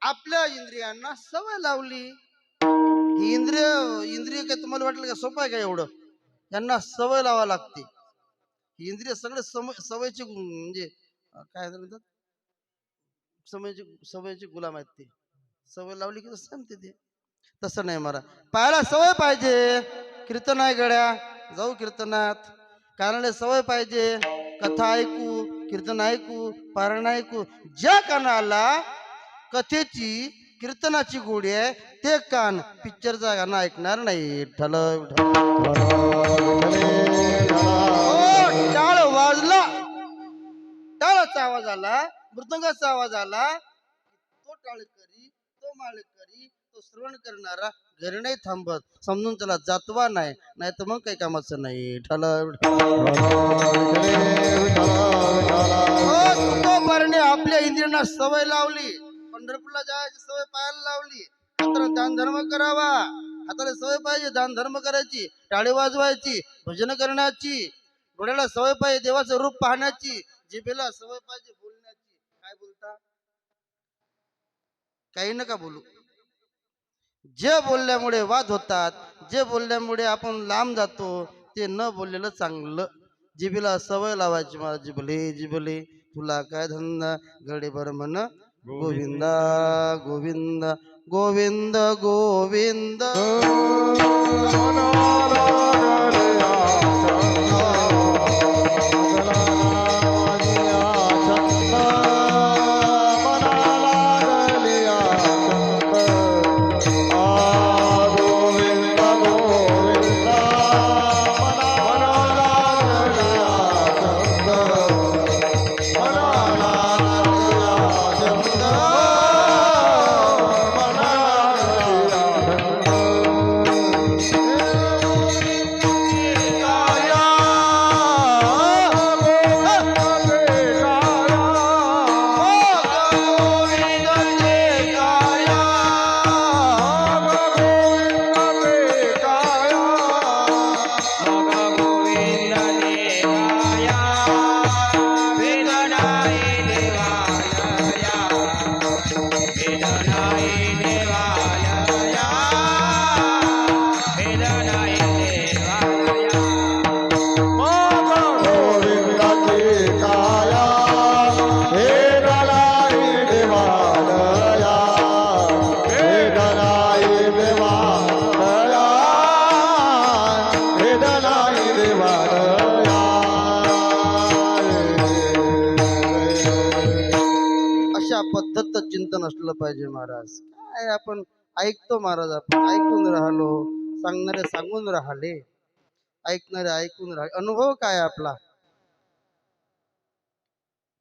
आपल्या इंद्रियांना सवय लावली. ही इंद्रिय इंद्रिय काय तुम्हाला वाटलं का सोपं आहे का एवढं? यांना सवय लावा लागते. ही इंद्रिय सगळे सवयचे म्हणजे काय म्हणतात, सवयचे गुलाम आहेत. ते सवय लावली की संपते ते. तसं नाही महाराज, पाहायला सवय पाहिजे. कीर्तन आहे गड्या, जाऊ कीर्तनात. कानाला सवय पाहिजे, कथा ऐकू, कीर्तन ऐकू, पारायण ऐकू. ज्या कानाला कथेची कीर्तनाची गोडी आहे ते कान पिक्चरचा गाणं ऐकणार नाही. टाळ वाजला, टाळाचा आवाज आला, मृदंगाचा आवाज आला, तो टाळकरी, तो माळकरी, तो श्रवण करणारा घरी नाही थांबत. समजून त्याला जातवा नाही, नाही तर मग काही कामाचं नाही. तुकोबाराने आपल्या इंद्रियांना सवय लावली. पंढरपूरला जायची सवय पाहायला लावली. हाताला दान धर्म करावा, हाताला सवय पाहिजे दान धर्म करायची, टाळी वाजवायची, भजन करण्याची. डोळ्याला सवय पाहिजे देवाचं रूप पाहण्याची, जिभेला सवय पाहिजे बोलण्याची. काय बोलता? काही नका बोलू. जे बोलल्यामुळे वाद होतात, जे बोलल्यामुळे आपण लांब जातो, ते न बोललेलं चांगलं. जिभेला सवय लावायची. मला जिभले जिभले तुला काय धंदा, गडेभर म्हण गोविंदा गोविंद गोविंद गोविंद. पद्धत चिंतन असलं पाहिजे महाराज. काय आपण ऐकतो महाराज, आपण ऐकून राहिलो, सांगणारे सांगून राहिले, ऐकणारे ऐकून राहिले. अनुभव काय आपला?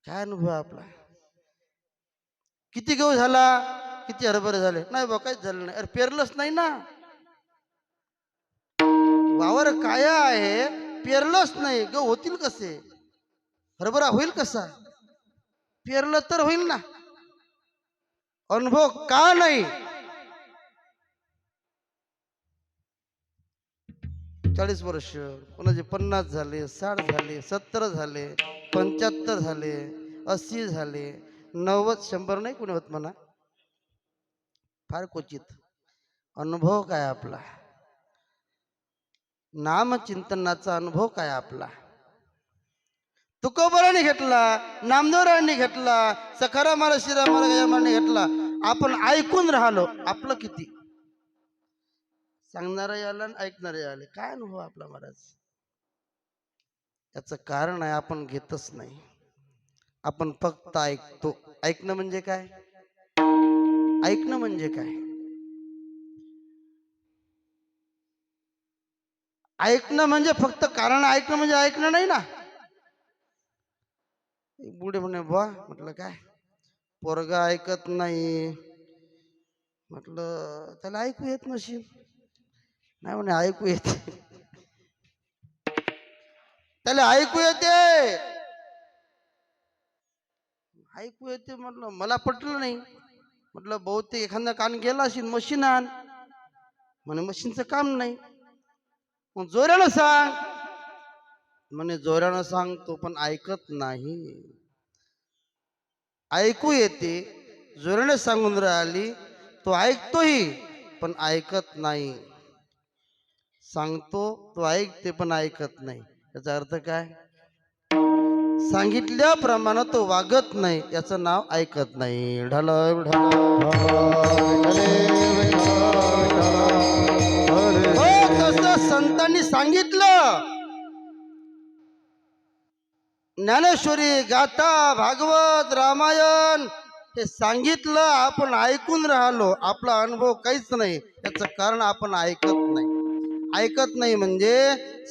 काय अनुभव आपला? किती गहू झाला, किती हरभरे झाले? नाही बा काहीच झालं नाही. अरे पेरलंच नाही ना, वावर काय आहे, पेरलंच नाही. गहू होतील कसे, हरभरा होईल कसा? पेरलं तर होईल ना. अनुभव का नाही? 40 वर्ष, कोणाचे 50 झाले, 60 झाले, 70 झाले, 75 झाले, 80 झाले, 90, 100 नाही कोणी होत म्हणा, फार क्वचित. अनुभव काय आपला? नामचिंतनाचा अनुभव काय आपला? तुकोबाराने घेतला, नामदेवरायांनी घेतला, सखाराम महाराज, श्रीराम महाराजांनी घेतला. आपण ऐकून राहिलो. आपलं किती? सांगणारे आलं आणि ऐकणारे आले. काय अनुभव आपला महाराज? याचं कारण आहे आपण घेतच नाही, आपण फक्त ऐकतो. ऐकणं म्हणजे काय? ऐकणं म्हणजे काय? ऐकणं म्हणजे फक्त कारण ऐकणं म्हणजे ऐकणं नाही ना. बुढे म्हणे बुवा, म्हटलं काय? पोरगा ऐकत नाही. म्हटलं त्याला ऐकू येत नशील. नाही म्हणे ऐकू येते. त्याला ऐकू येते. ऐकू येते म्हटलं मला पटलं नाही. म्हटलं बहुतेक एखादा कान गेला असेल, मशीन आण. म्हणे मशीनचं काम नाही. मग जोरानं सांग. म्हणे जोरानं सांगतो पण ऐकत नाही. ऐकू येते, जोराने सांगून राहिली, तो ऐकतोही पण ऐकत नाही. सांगतो तो ऐकते पण ऐकत नाही. याचा अर्थ काय? सांगितल्याप्रमाणे तो वागत नाही. याचं नाव ऐकत नाही. ढल तसं संतांनी सांगितलं. ज्ञानेश्वरी, गाथा, भागवत, रामायण हे सांगितलं, आपण ऐकून राहिलो. आपला अनुभव काहीच नाही. याचं कारण आपण ऐकत नाही. ऐकत नाही म्हणजे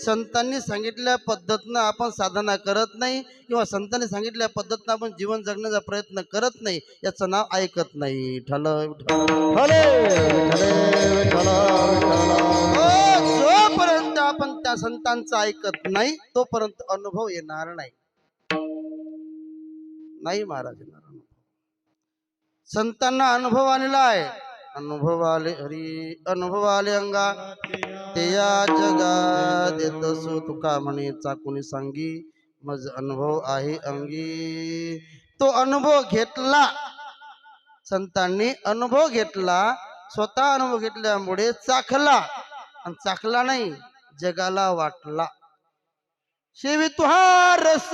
संतांनी सांगितल्या पद्धतीनं आपण साधना करत नाही, किंवा संतांनी सांगितल्या पद्धतीनं आपण जीवन जगण्याचा प्रयत्न करत नाही. याचं नाव ऐकत नाही. जोपर्यंत आपण त्या संतांचं ऐकत नाही तोपर्यंत अनुभव येणार नाही. नाही महाराज, संतांना अनुभव आलेला आहे. अनुभव आले हरी, अनुभव आले अंगा, ते या जगा देत सो. तुका म्हणे चाकुनी सांगी, मज अनुभव आहे अंगी. तो अनुभव घेतला, संतांनी अनुभव घेतला. स्वतः अनुभव घेतल्यामुळे चाखला, आणि चाखला नाही, जगाला वाटला. शेवी तुहा रस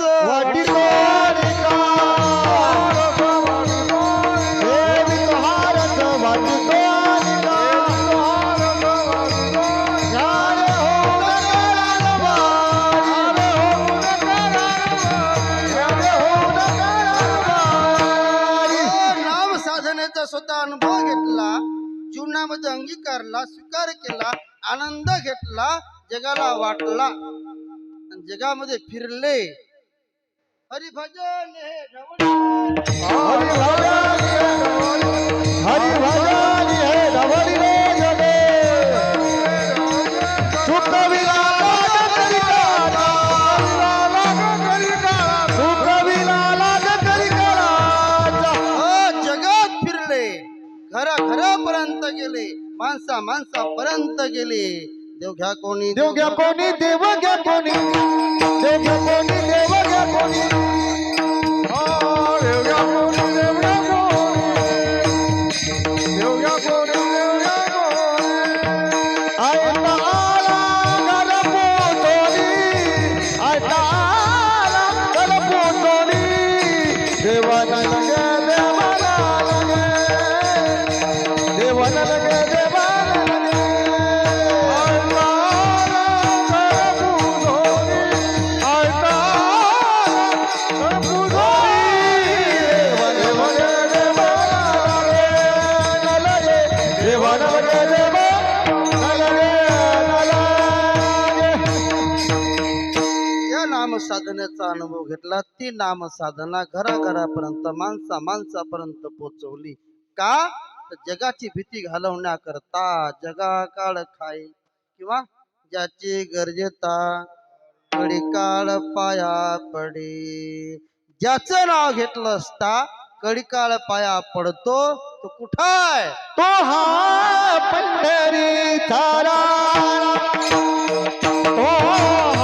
नाम साधनेचा स्वतः अनुभव घेतला, जीवनामध्ये अंगीकारला, स्वीकार केला, आनंद घेतला, जगाला वाटला, जगामध्ये फिरले. हरिभजन हे जगात फिरले, घरापर्यंत गेले, माणसापर्यंत गेले. देव घ्या कोणी, देव घ्या कोणी, देव घ्या कोणी, देव घ्या कोणी, देव घ्या कोणी, देव घ्या कोणी, देव घ्या कोणी, देव घ्या कोणी, देव घ्या कोणी. आयता आला गलपोतोनी, आयता आला गलपोतोनी, देवाला लगे, देवाला लगे, देवाला लगे, देवाला लगे. साधनेचा अनुभव घेतला. ती नाम साधना घरापर्यंत, माणसापर्यंत पोहोचवली. का? तर जगाची भीती घालवण्याकरता. जगा काळ खाई किंवा ज्याची गरजेता, कडी काळ पाया पडे. ज्याचं नाव घेतलं असता कडी काळ पाया पडतो, तो कुठाय? तो हा पंढरी तारा, तो हा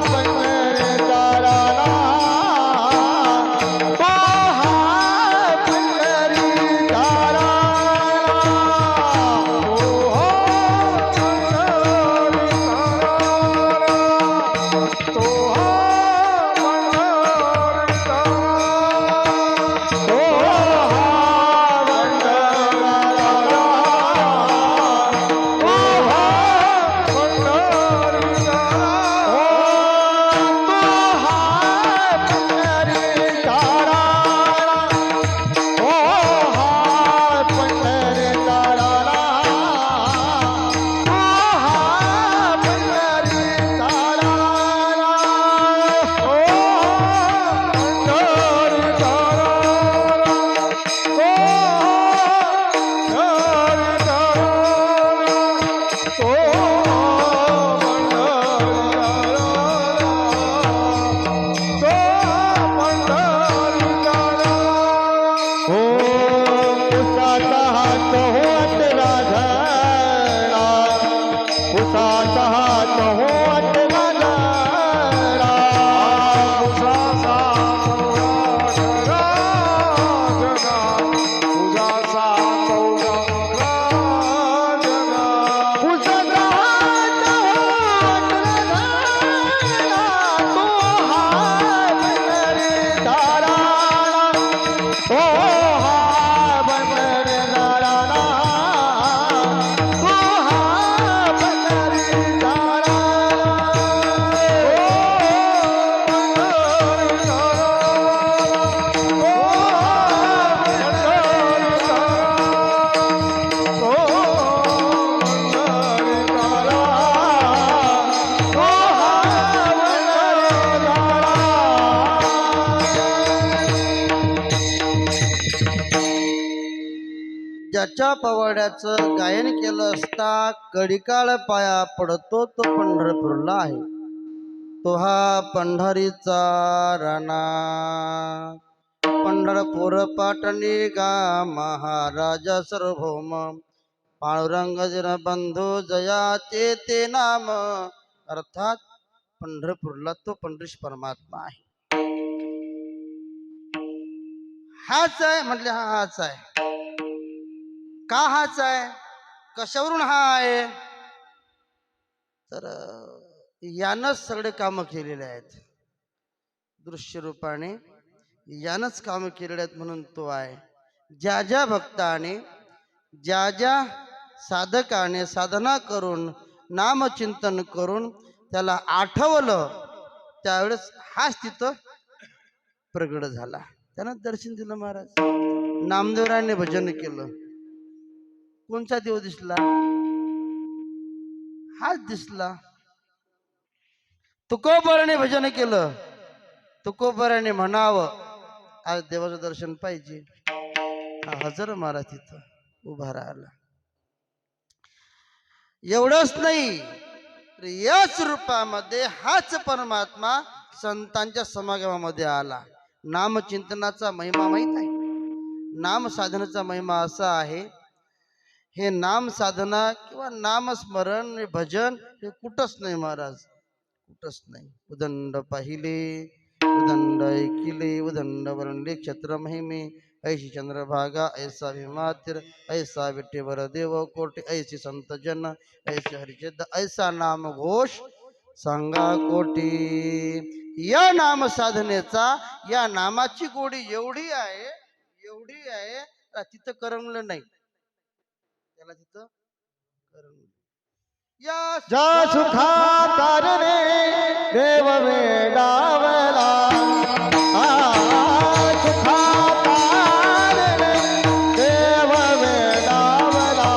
पंढरी तारा, तो हा पंढरी तारा, तो हा पंढरी तारा, तो हा पंढरी तारा, तो उसाचा हात हो अटला झाडा उसाचा कवळा जगात उसाचा कवळा जगात उसाचा हात हो अटला झाडा तो हाय बंदरे दाराला ओ हाय बंदरे दाराला तो हाय बंदरे दाराला ज्याच्या पवाड्याचं गायन केलं असता कडिकाळ पाया पडतो तो पंढरपूरला आहे. तो हा पंढरीचा राणा पंढरपूर पाटणी गा महाराजा सार्वभौम पांडुरंग बंधू जयाचे ते नाम. अर्थात पंढरपूरला तो पंढरीश परमात्मा आहे. हाच आहे म्हटले, हा हाच आहे. का हाच आहे, कशावरून हा आहे, तर यानंच सगळे कामं केलेले आहेत. दृश्य रूपाने यानंच कामं केलेले आहेत म्हणून तो आहे. ज्या ज्या भक्ताने ज्या ज्या साधकाने साधना करून नामचिंतन करून त्याला आठवलं त्यावेळेस हाच तिथं प्रगट झाला. त्यानं दर्शन दिलं महाराज. नामदेवरायाने भजन केलं, कोणचा देव दिसला, हाच दिसला. तुकोबराने भजन केलं, तुकोबराने म्हणावं आज देवाचं दर्शन पाहिजे, हजर महाराज तिथं उभा राहिला. एवढंच नाही तर याच रूपामध्ये हाच परमात्मा संतांच्या समागमामध्ये आला. नामचिंतनाचा महिमा माहित आहे. नाम साधनेचा महिमा असा आहे, हे नाम साधना किंवा नामस्मरण भजन हे कुठंच नाही महाराज, कुठंच नाही. उदंड पाहिले उदंड ऐकिले उदंड वर्णले क्षत्र महिमे ऐशी चंद्रभागा ऐसा भीमातीर ऐसा विठ्ठेवर देव कोटी ऐसी संत जन ऐसे हरिचंद ऐसा नाम घोष सांगा कोटी. या नाम साधनेचा या नामाची गोडी एवढी आहे, एवढी आहे, तिथं करमलं नाही त्याला, तिथं करमलं. या ज्या सुखा कारणे देव वेडावला सुखा कारणे देव वेडावला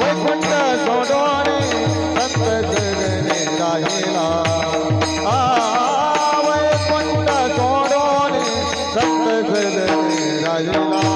वैकुंठ सोडोने संत जगणे राहिला वैकुंठ सोडोने संत जगणे राहिला.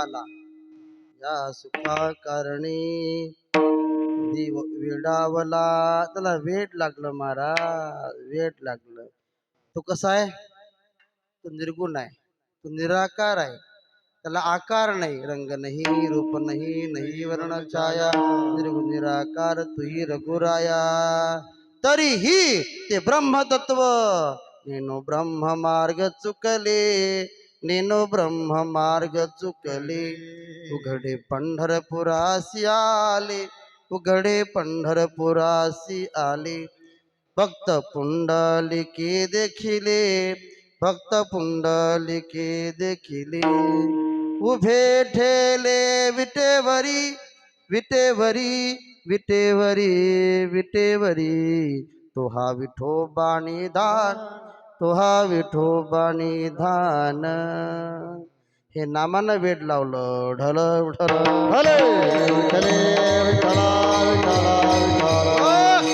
आला या सुखा कारणी देव वेडावला. त्याला वेड लागलं महाराज, वेड लागलं. तो कसा आहे? तो निर्गुण आहे, तो निराकार आहे, त्याला आकार नाही, रंग नाही, रूप नाही, नाही वर्ण छाया, निर्गुण निराकार तुही रघुराया. तरीही ते ब्रह्मतत्व नेनो ब्रह्म मार्ग चुकले, नेनो ब्रह्म मार्ग चुकले. उघडे पंढरपुरासी आले, उघडे पंढरपुरासी आले. भक्त पुंडलिके देखिले, भक्त पुंडलिके देखिले. उभे ठेले विटेवरी, विटेवरी, विटेवरी, विटेवरी. तो हा विठोबानी दान, तो हा विठोबानी धान. हे नामानं वेड लावलं. ढल ढल ढले विठ्ठले विठ्ठला विठ्ठला विठ्ठला.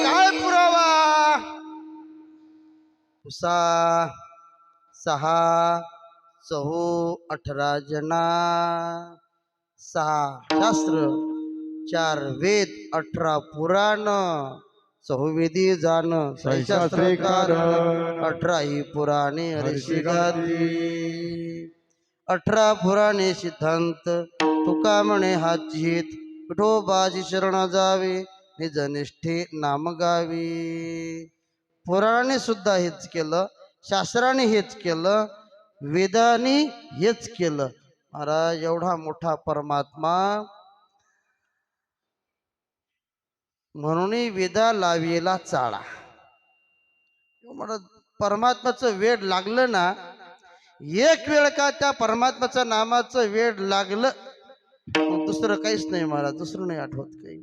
काय पुरावा? उसा 6 चहू 18 जना, 6 शास्त्र, 4 वेद, 18 पुराण, 6 वेदी जाण, 6 शास्त्रकार, 18 ही पुराणे ऋषिगाती. 18 पुराणे सिद्धांत, तुका म्हणे हाची हित. विठोबाची शरण जावे, निज निष्ठे नाम गावी. पुराणाने सुद्धा हेच केलं, शास्त्राने हेच केलं, वेदाने हेच केलं. महाराज एवढा मोठा परमात्मा म्हणून वेदा लावेला चाळा. परमात्माचं वेड लागलं ना, एक वेळ का त्या परमात्माचं नामाचं वेड लागलं, दुसरं काहीच नाही महाराज, दुसरं नाही आठवत काही.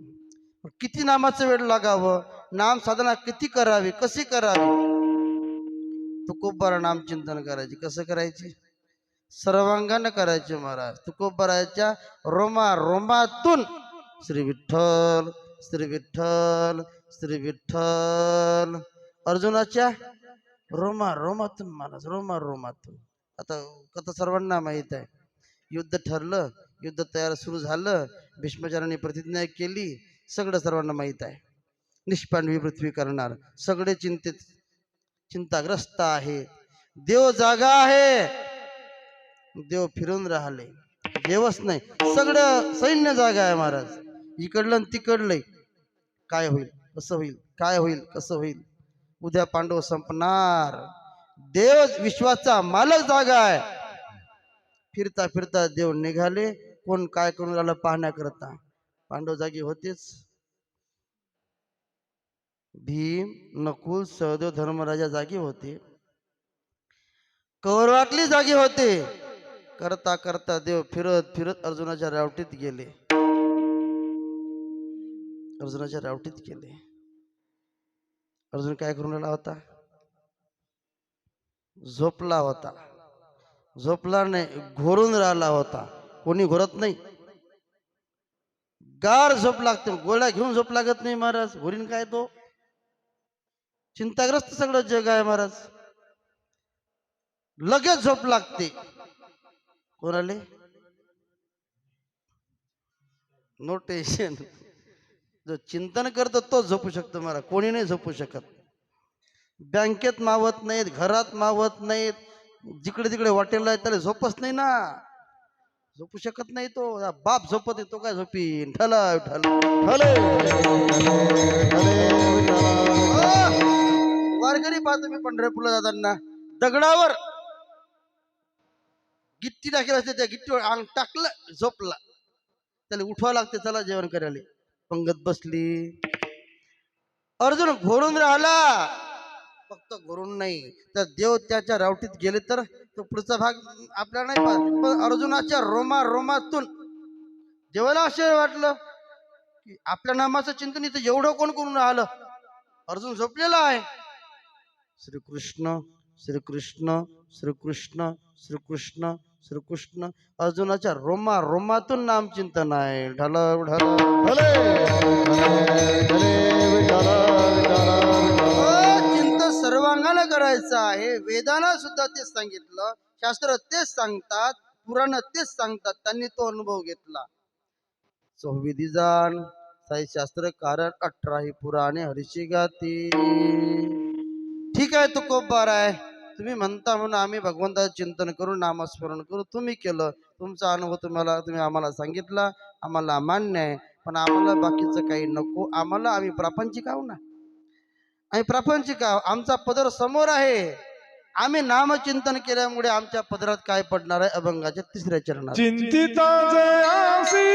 किती नामाचं वेड लागावं, नाम साधना किती करावी, कशी करावी. तुकोबारा नाम चिंतन करायची. कसं करायची? सर्वांगानं करायचे महाराज. तुकोबाराच्या रोमा रोमातून श्री विठ्ठल, श्री विठ्ठल, श्री विठ्ठल. अर्जुनाच्या रोमा रोमातून महाराज, रोमा रोमातून. आता सर्वांना माहित आहे, युद्ध ठरलं, युद्ध तयार सुरू झालं, भीष्माचार्यांनी प्रतिज्ञा केली, सगळं सर्वांना माहित आहे. निष्पांडवी पृथ्वी करणार, सगळे चिंतित, चिंताग्रस्त आहे. देव जागा आहे, देव फिरून राहिले. देवच नाही, सगळं सैन्य जागा आहे महाराज. इकडलं आणि तिकडलंय. काय होईल, कसं होईल, काय होईल, कसं होईल. उद्या पांडव संपणार. देव विश्वाचा मालक जागा आहे. फिरता फिरता देव निघाले, कोण काय करून राहिलं पाहण्याकरता. पांडव जागी होतेच. भीम, नकुल, सहदेव, धर्मराजा जागी होते. कौरवाटली जागी होते. करता करता देव फिरत फिरत अर्जुनाच्या रावटीत गेले, अर्जुनाच्या रावटीत गेले. अर्जुन काय करून राहिला होता? झोपला होता. झोपला नाही, घोरून राहिला होता. कोणी घोरत नाही, गार झोप लागते. गोळ्या घेऊन झोप लागत नाही महाराज. घोरीन काय तो? चिंताग्रस्त सगळं जग आहे महाराज. लगेच झोप लागते. कोणाले? No tension. जो चिंतन करतो तो झोपू शकतो महाराज, कोणी नाही झोपू शकत. बँकेत मावत नाहीत, घरात मावत नाहीत, जिकडे तिकडे हॉटेलला त्याला झोपच नाही ना, झोपू शकत नाही तो. बाप झोपत तो काय झोपीन? ठला वारकरी पाहतो मी पंढरपूरला जाताना, दगडावर गिट्टी टाकेल असते, त्या गिट्टीवर अंग टाकलं, झोपला. त्याला उठवा लागते, चला जेवण करायला. पंगत बसली. अर्जुन घोरून राहिला. फक्त घोरून नाही तर देव त्याच्या रावटीत गेले तर तो पुढचा भाग आपल्याला नाही पाहत. पण अर्जुनाच्या रोमा रोमातून देवाला आश्चर्य वाटलं की आपल्या नामाचं चिंतन इथं एवढं कोण करून राहिलं. अर्जुन झोपलेला आहे. श्रीकृष्ण श्रीकृष्ण श्रीकृष्ण श्रीकृष्ण श्रीकृष्ण. अर्जुनाच्या रोमा रोमातून नाम चिंतन आहे. ढल ढल ढले चिंतन सर्वांगानं करायचं आहे. वेदांना सुद्धा तेच सांगितलं, शास्त्र तेच सांगतात. पुराण तेच सांगतात, त्यांनी तो अनुभव घेतला. 24 जाण साई शास्त्र कारण 18 पुराणे हरीशी गाती. ठीक आहे तुकोबार आहे, तुम्ही म्हणता म्हणून आम्ही भगवंताचं चिंतन करू, नामस्मरण करू. तुम्ही केलं, तुमचा अनुभव तुम्ही आम्हाला सांगितला, आम्हाला मान्य आहे. पण आम्हाला बाकीचं काही नको. आम्ही प्रापंचिक आहो ना, आम्ही प्रापंचिक आहो. आमचा पदर समोर आहे. आम्ही नामचिंतन केल्यामुळे आमच्या पदरात काय पडणार आहे? अभंगाच्या 3ऱ्या चरणात. चिंतिता जयासी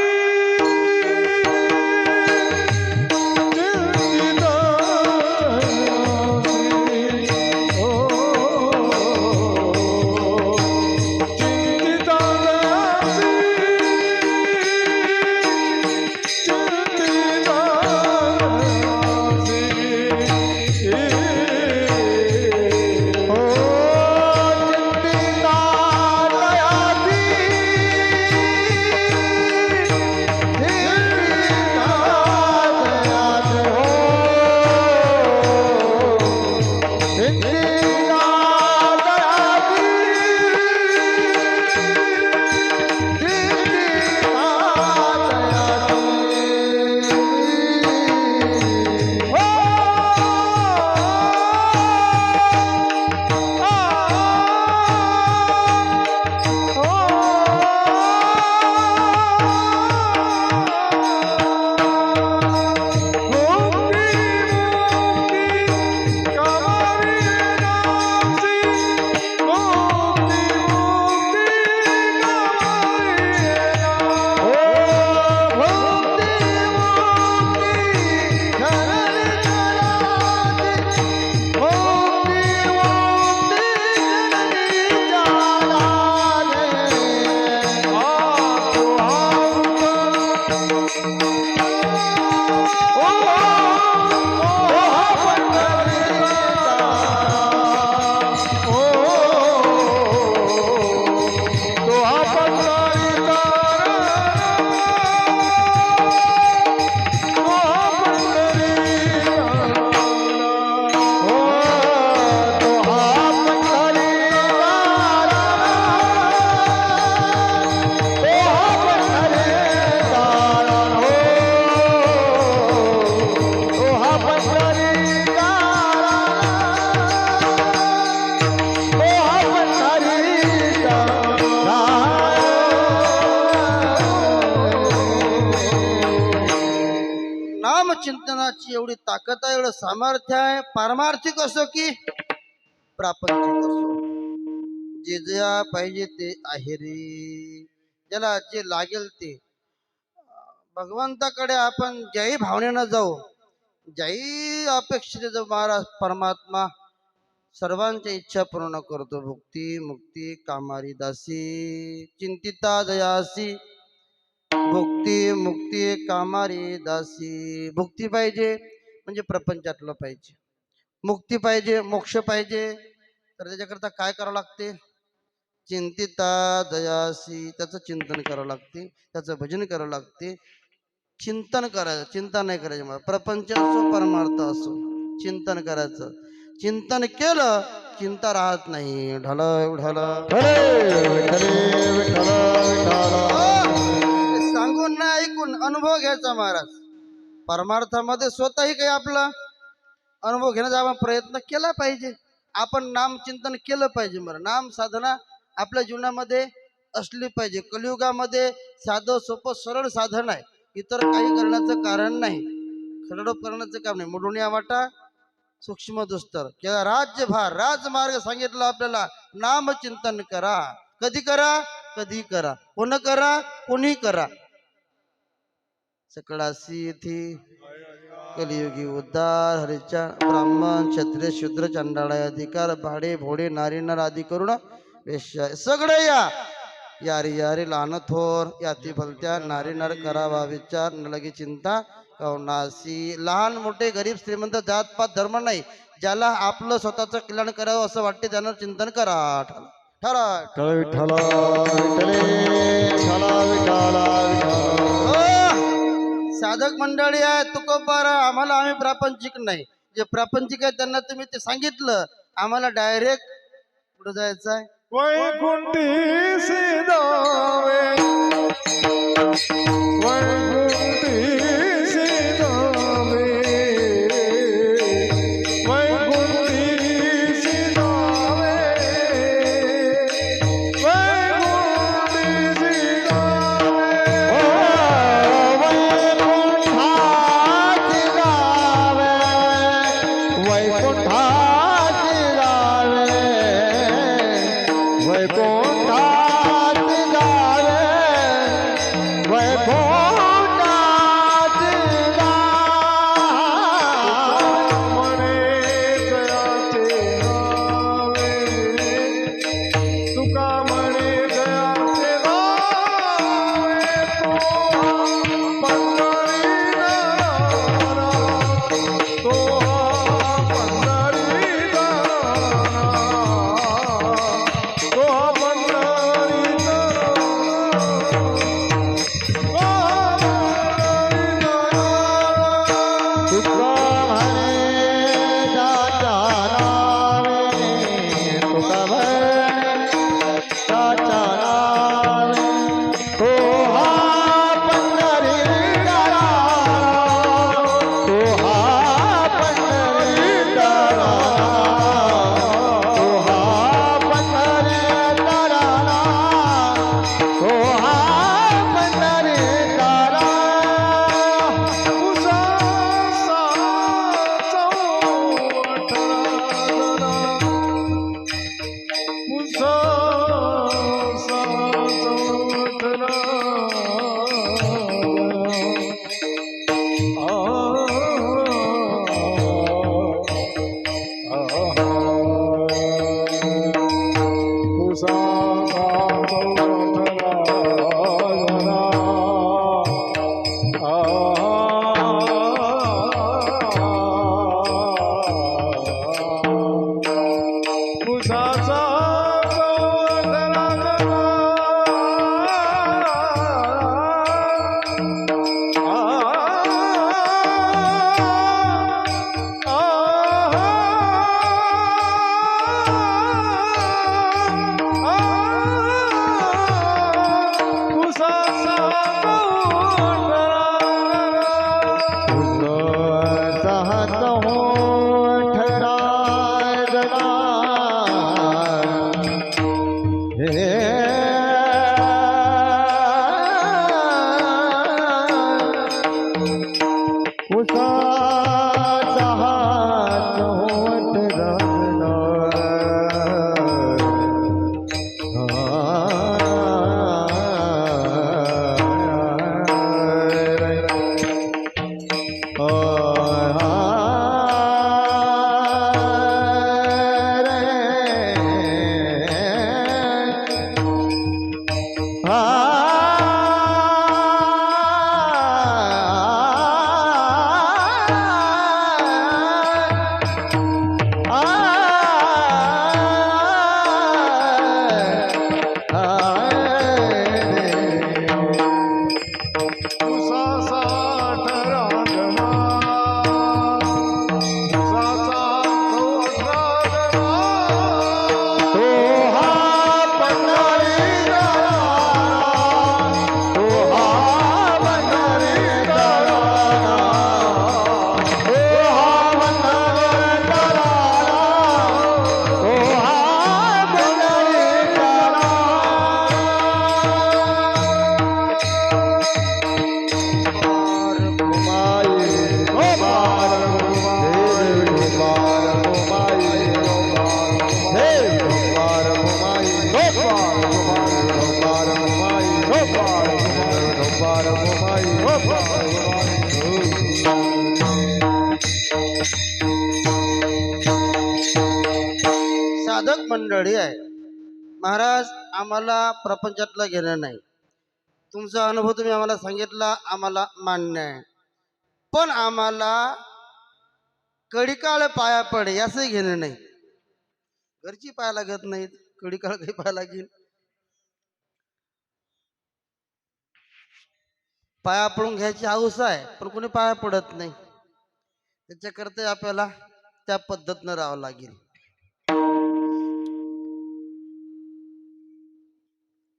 नामचिंतनाची एवढी ताकद आहे, एवढं सामर्थ्य आहे. पारमार्थिक असो की प्रापंचिक असो, जे जे पाहिजे ते आहे रे. ज्याला जे लागेल ते भगवंताकडे आपण ज्याही भावनेनं जाऊ, ज्याही अपेक्षेने जाऊ, महाराज परमात्मा सर्वांच्या इच्छा पूर्ण करतो. भुक्ती मुक्ती कामारी दासी, चिंतिता दयासी. भुक्ती मुक्ती कामारी दासी. भुक्ती पाहिजे म्हणजे प्रपंचातलं पाहिजे, मुक्ती पाहिजे मोक्ष पाहिजे, तर त्याच्याकरता काय करावं लागते? चिंतिता दयासी, त्याचं चिंतन करावं लागते, त्याचं भजन करावं लागते. चिंतन करायचं, चिंता नाही करायची. मला प्रपंच असो परमार्थ असो, चिंतन करायचं. चिंतन केलं चिंता राहत नाही. ढल ढल सांगून ना ऐकून अनुभव घ्यायचा महाराज. परमार्थामध्ये स्वतःही काही आपला अनुभव घेण्याचा आपण प्रयत्न केला पाहिजे. आपण नाम चिंतन केलं पाहिजे. बरं, नाम साधना आपल्या जीवनामध्ये असली पाहिजे. कलियुगामध्ये साधं सोपं सरळ साधन आहे, इतर काही करण्याचं कारण नाही, खरडोप करण्याचं काम नाही. मुडुनिया वाटा सूक्ष्म दुस्तर किंवा राज्यभार राजमार्ग सांगितलं आपल्याला. नाम चिंतन करा. कधी करा? कधी करा. कोण करा? कोणी करा. सकळासी येथे कलियुगी उद्धार. हरिचा ब्राह्मण क्षत्रिय शूद्र चंडाळा अधिकार, भाडे भोडे नारी नर आदी करून वेश्या सगळे यारी यारी लहान थोर याती भलत्या नारी नर करावा विचार, न लगे चिंता कवनासी. लहान मोठे गरीब श्रीमंत जातपात धर्म नाही. ज्याला आपलं स्वतःचं कल्याण करावं असं वाटते त्यानं चिंतन करा. ठरा साधक मंडळी आहे तुकोबारा. आम्ही प्रापंचिक नाही. जे प्रापंचिक आहे त्यांना तुम्ही ते सांगितलं, आम्हाला डायरेक्ट कुठं जायचं आहे? वैकुंठी सिधावे वैकुंठी सिधावे वैकुंठी सिधावे वैकुंठी सिधावे वैकुंठाची गावे वैकुंठाची गावे वैकुंठाची गावे तुका म्हणे जयाचे नावे तो पंढरी तो पंढरी तुका म्हणे जाच्या नावे तुका म्हणे जाच्या नावे तो हा पंढरीचा तो हा पंढरीचा तो हा पंढरीचा तो हा पंढरीचा साधक मंडळी आहे महाराज. आम्हाला प्रपंचातलं घेणं नाही. तुमचा अनुभव तुम्ही आम्हाला सांगितला, आम्हाला मान्य आहे. पण आम्हाला कडिकाळ पाया पडे असंही घेणं नाही. घरची पाया लागत नाहीत, कडिकाळ काही पाया लागेल. पाया पडून घ्यायची हौस आहे, पण कोणी पाया पडत नाही. त्याच्याकरता आपल्याला त्या पद्धतीनं राहावं लागेल.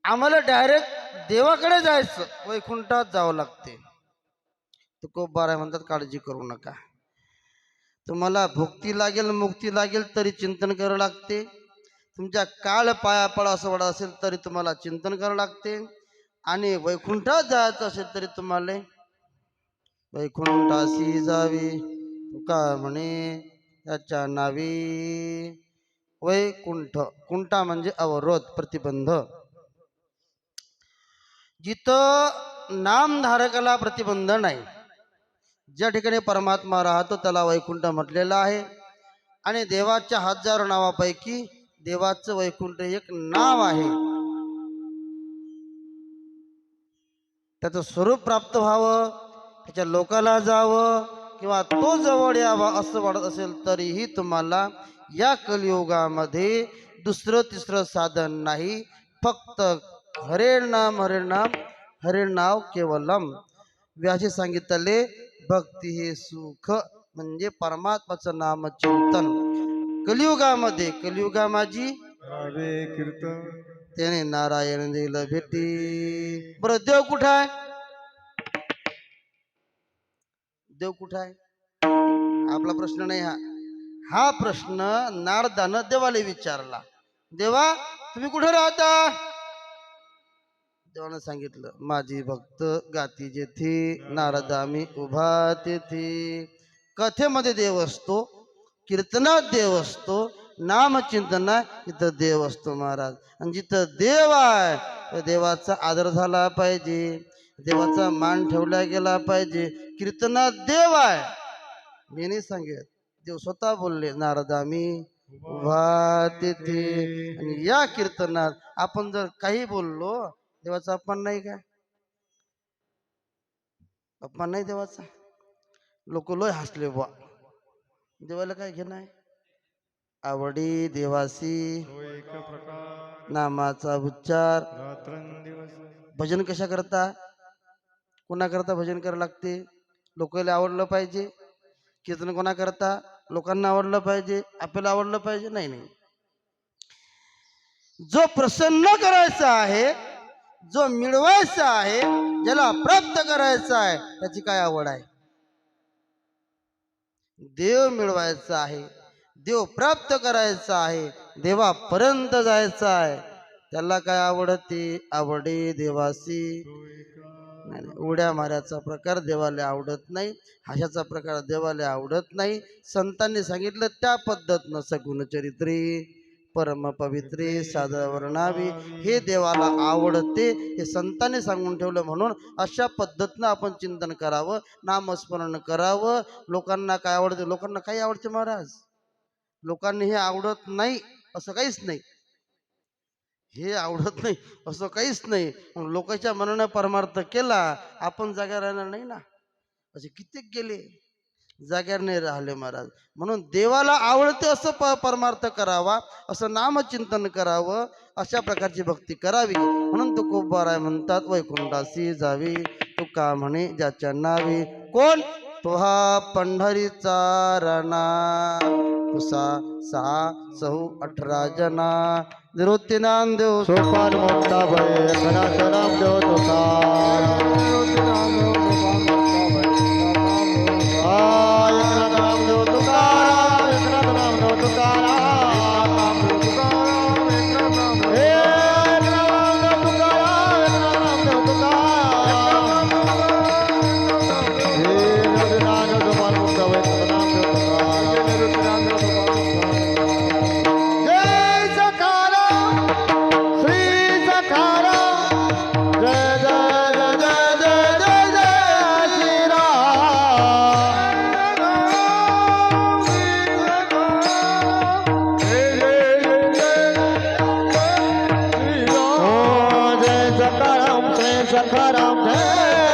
आम्हाला डायरेक्ट देवाकडे जायचं, वैकुंठात जावं लागते. तुकोबाराय म्हणतात काळजी करू नका. तुम्हाला भुक्ती लागेल मुक्ती लागेल तरी चिंतन करावं लागते. तुमच्या काळ पाया पडा असं वाटत असेल तरी तुम्हाला चिंतन करावं लागते. आणि वैकुंठात जायचं असेल तरी तुम्हाला वैकुंठासी जावी तुका म्हणे याच्या नावी. वैकुंठ, कुंठा म्हणजे अवरोध, प्रतिबंध. जिथं नामधारकाला प्रतिबंध नाही, ज्या ठिकाणी परमात्मा राहतो त्याला वैकुंठ म्हटलेलं आहे. आणि देवाच्या हजारो नावापैकी देवाचं वैकुंठ एक नाव आहे. त्याचं स्वरूप प्राप्त व्हावं, त्याच्या लोकाला जावं किंवा तो जवळ यावा असं वाटत असेल तरीही तुम्हाला या कलियुगामध्ये दुसरं तिसरं साधन नाही. फक्त हरे नाम हरे नाम हरे नाव केवलम. व्यासी सांगितले भक्ती हे सुख म्हणजे परमात्माचं नाम चिंतन. कलियुगामध्ये कलियुगा माझी हरे कीर्तन त्याने नारायण दिलं भेटी. बरं देव कुठं आहे? देव कुठं आहे आपला प्रश्न नाही हा. हा प्रश्न नारदानं देवाला विचारला. देवा तुम्ही कुठे राहता? देवानं सांगितलं माझी भक्त गाती जेथे नारदा मी उभा तेथे. कथेमध्ये देव असतो, कीर्तनात देव असतो, नामचिंतनात इथं देव असतो महाराज. आणि जिथं देव आहे त्या देवाचा आदर झाला पाहिजे, देवाचा मान ठेवला गेला पाहिजे. कीर्तनात देव आहे, मी नाही सांगेल, देव स्वतः बोलले नारदा मी उभा तेथे. आणि या कीर्तनात आपण जर काही बोललो देवाचा अपमान नाही काय? अपमान नाही देवाचा. लोक लोय हसले बुवा, देवाला काय घेणं आहे? आवडी देवासी तो एक प्रकार नामाचा उच्चार. रात्रंदिवस भजन कशा करता, कोणा करता भजन करायला लागते? लोकांना आवडलं पाहिजे. कीर्तन कोणा करता? लोकांना आवडलं पाहिजे, आपल्याला आवडलं पाहिजे नाही. नाही, जो प्रसन्न करायचा आहे, जो मिळवायचा आहे, ज्याला प्राप्त करायचा आहे त्याची काय आवड आहे? देव मिळवायचा आहे, देव प्राप्त करायचा आहे, देवापर्यंत जायचं आहे, त्याला काय आवडते? आवडे देवासी. नाही, उड्या माऱ्याचा प्रकार देवाला आवडत नाही, हाशाचा प्रकार देवाला आवडत नाही. संतांनी सांगितलं त्या पद्धतनं सगुण चरित्री परम पवित्री साधं वर्णावी हे देवाला आवडते. हे संतांनी सांगून ठेवलं. म्हणून अशा पद्धतीनं आपण चिंतन करावं, नामस्मरण करावं. लोकांना काय आवडते? लोकांना काही आवडते महाराज? लोकांनी हे आवडत नाही असं काहीच नाही, हे आवडत नाही असं काहीच नाही. मग लोकांच्या मनानं परमार्थ केला, आपण जागा राहणार नाही ना. असे कित्येक गेले जाग्यावर नाही राहिले महाराज. म्हणून देवाला आवडते असं परमार्थ करावा, असं नामचिंतन करावं, अशा प्रकारची भक्ती करावी. म्हणून तुकोबाराय म्हणतात वैकुंठासी जावी तुका म्हणे ज्याच्या नावी. कोण? तो हा पंढरीचा रणा पुसा 6 सहू 18 जना. निवृत्ती नामदेव सोपान मोठा भय घरात नामदेव तुका. सखाराम जय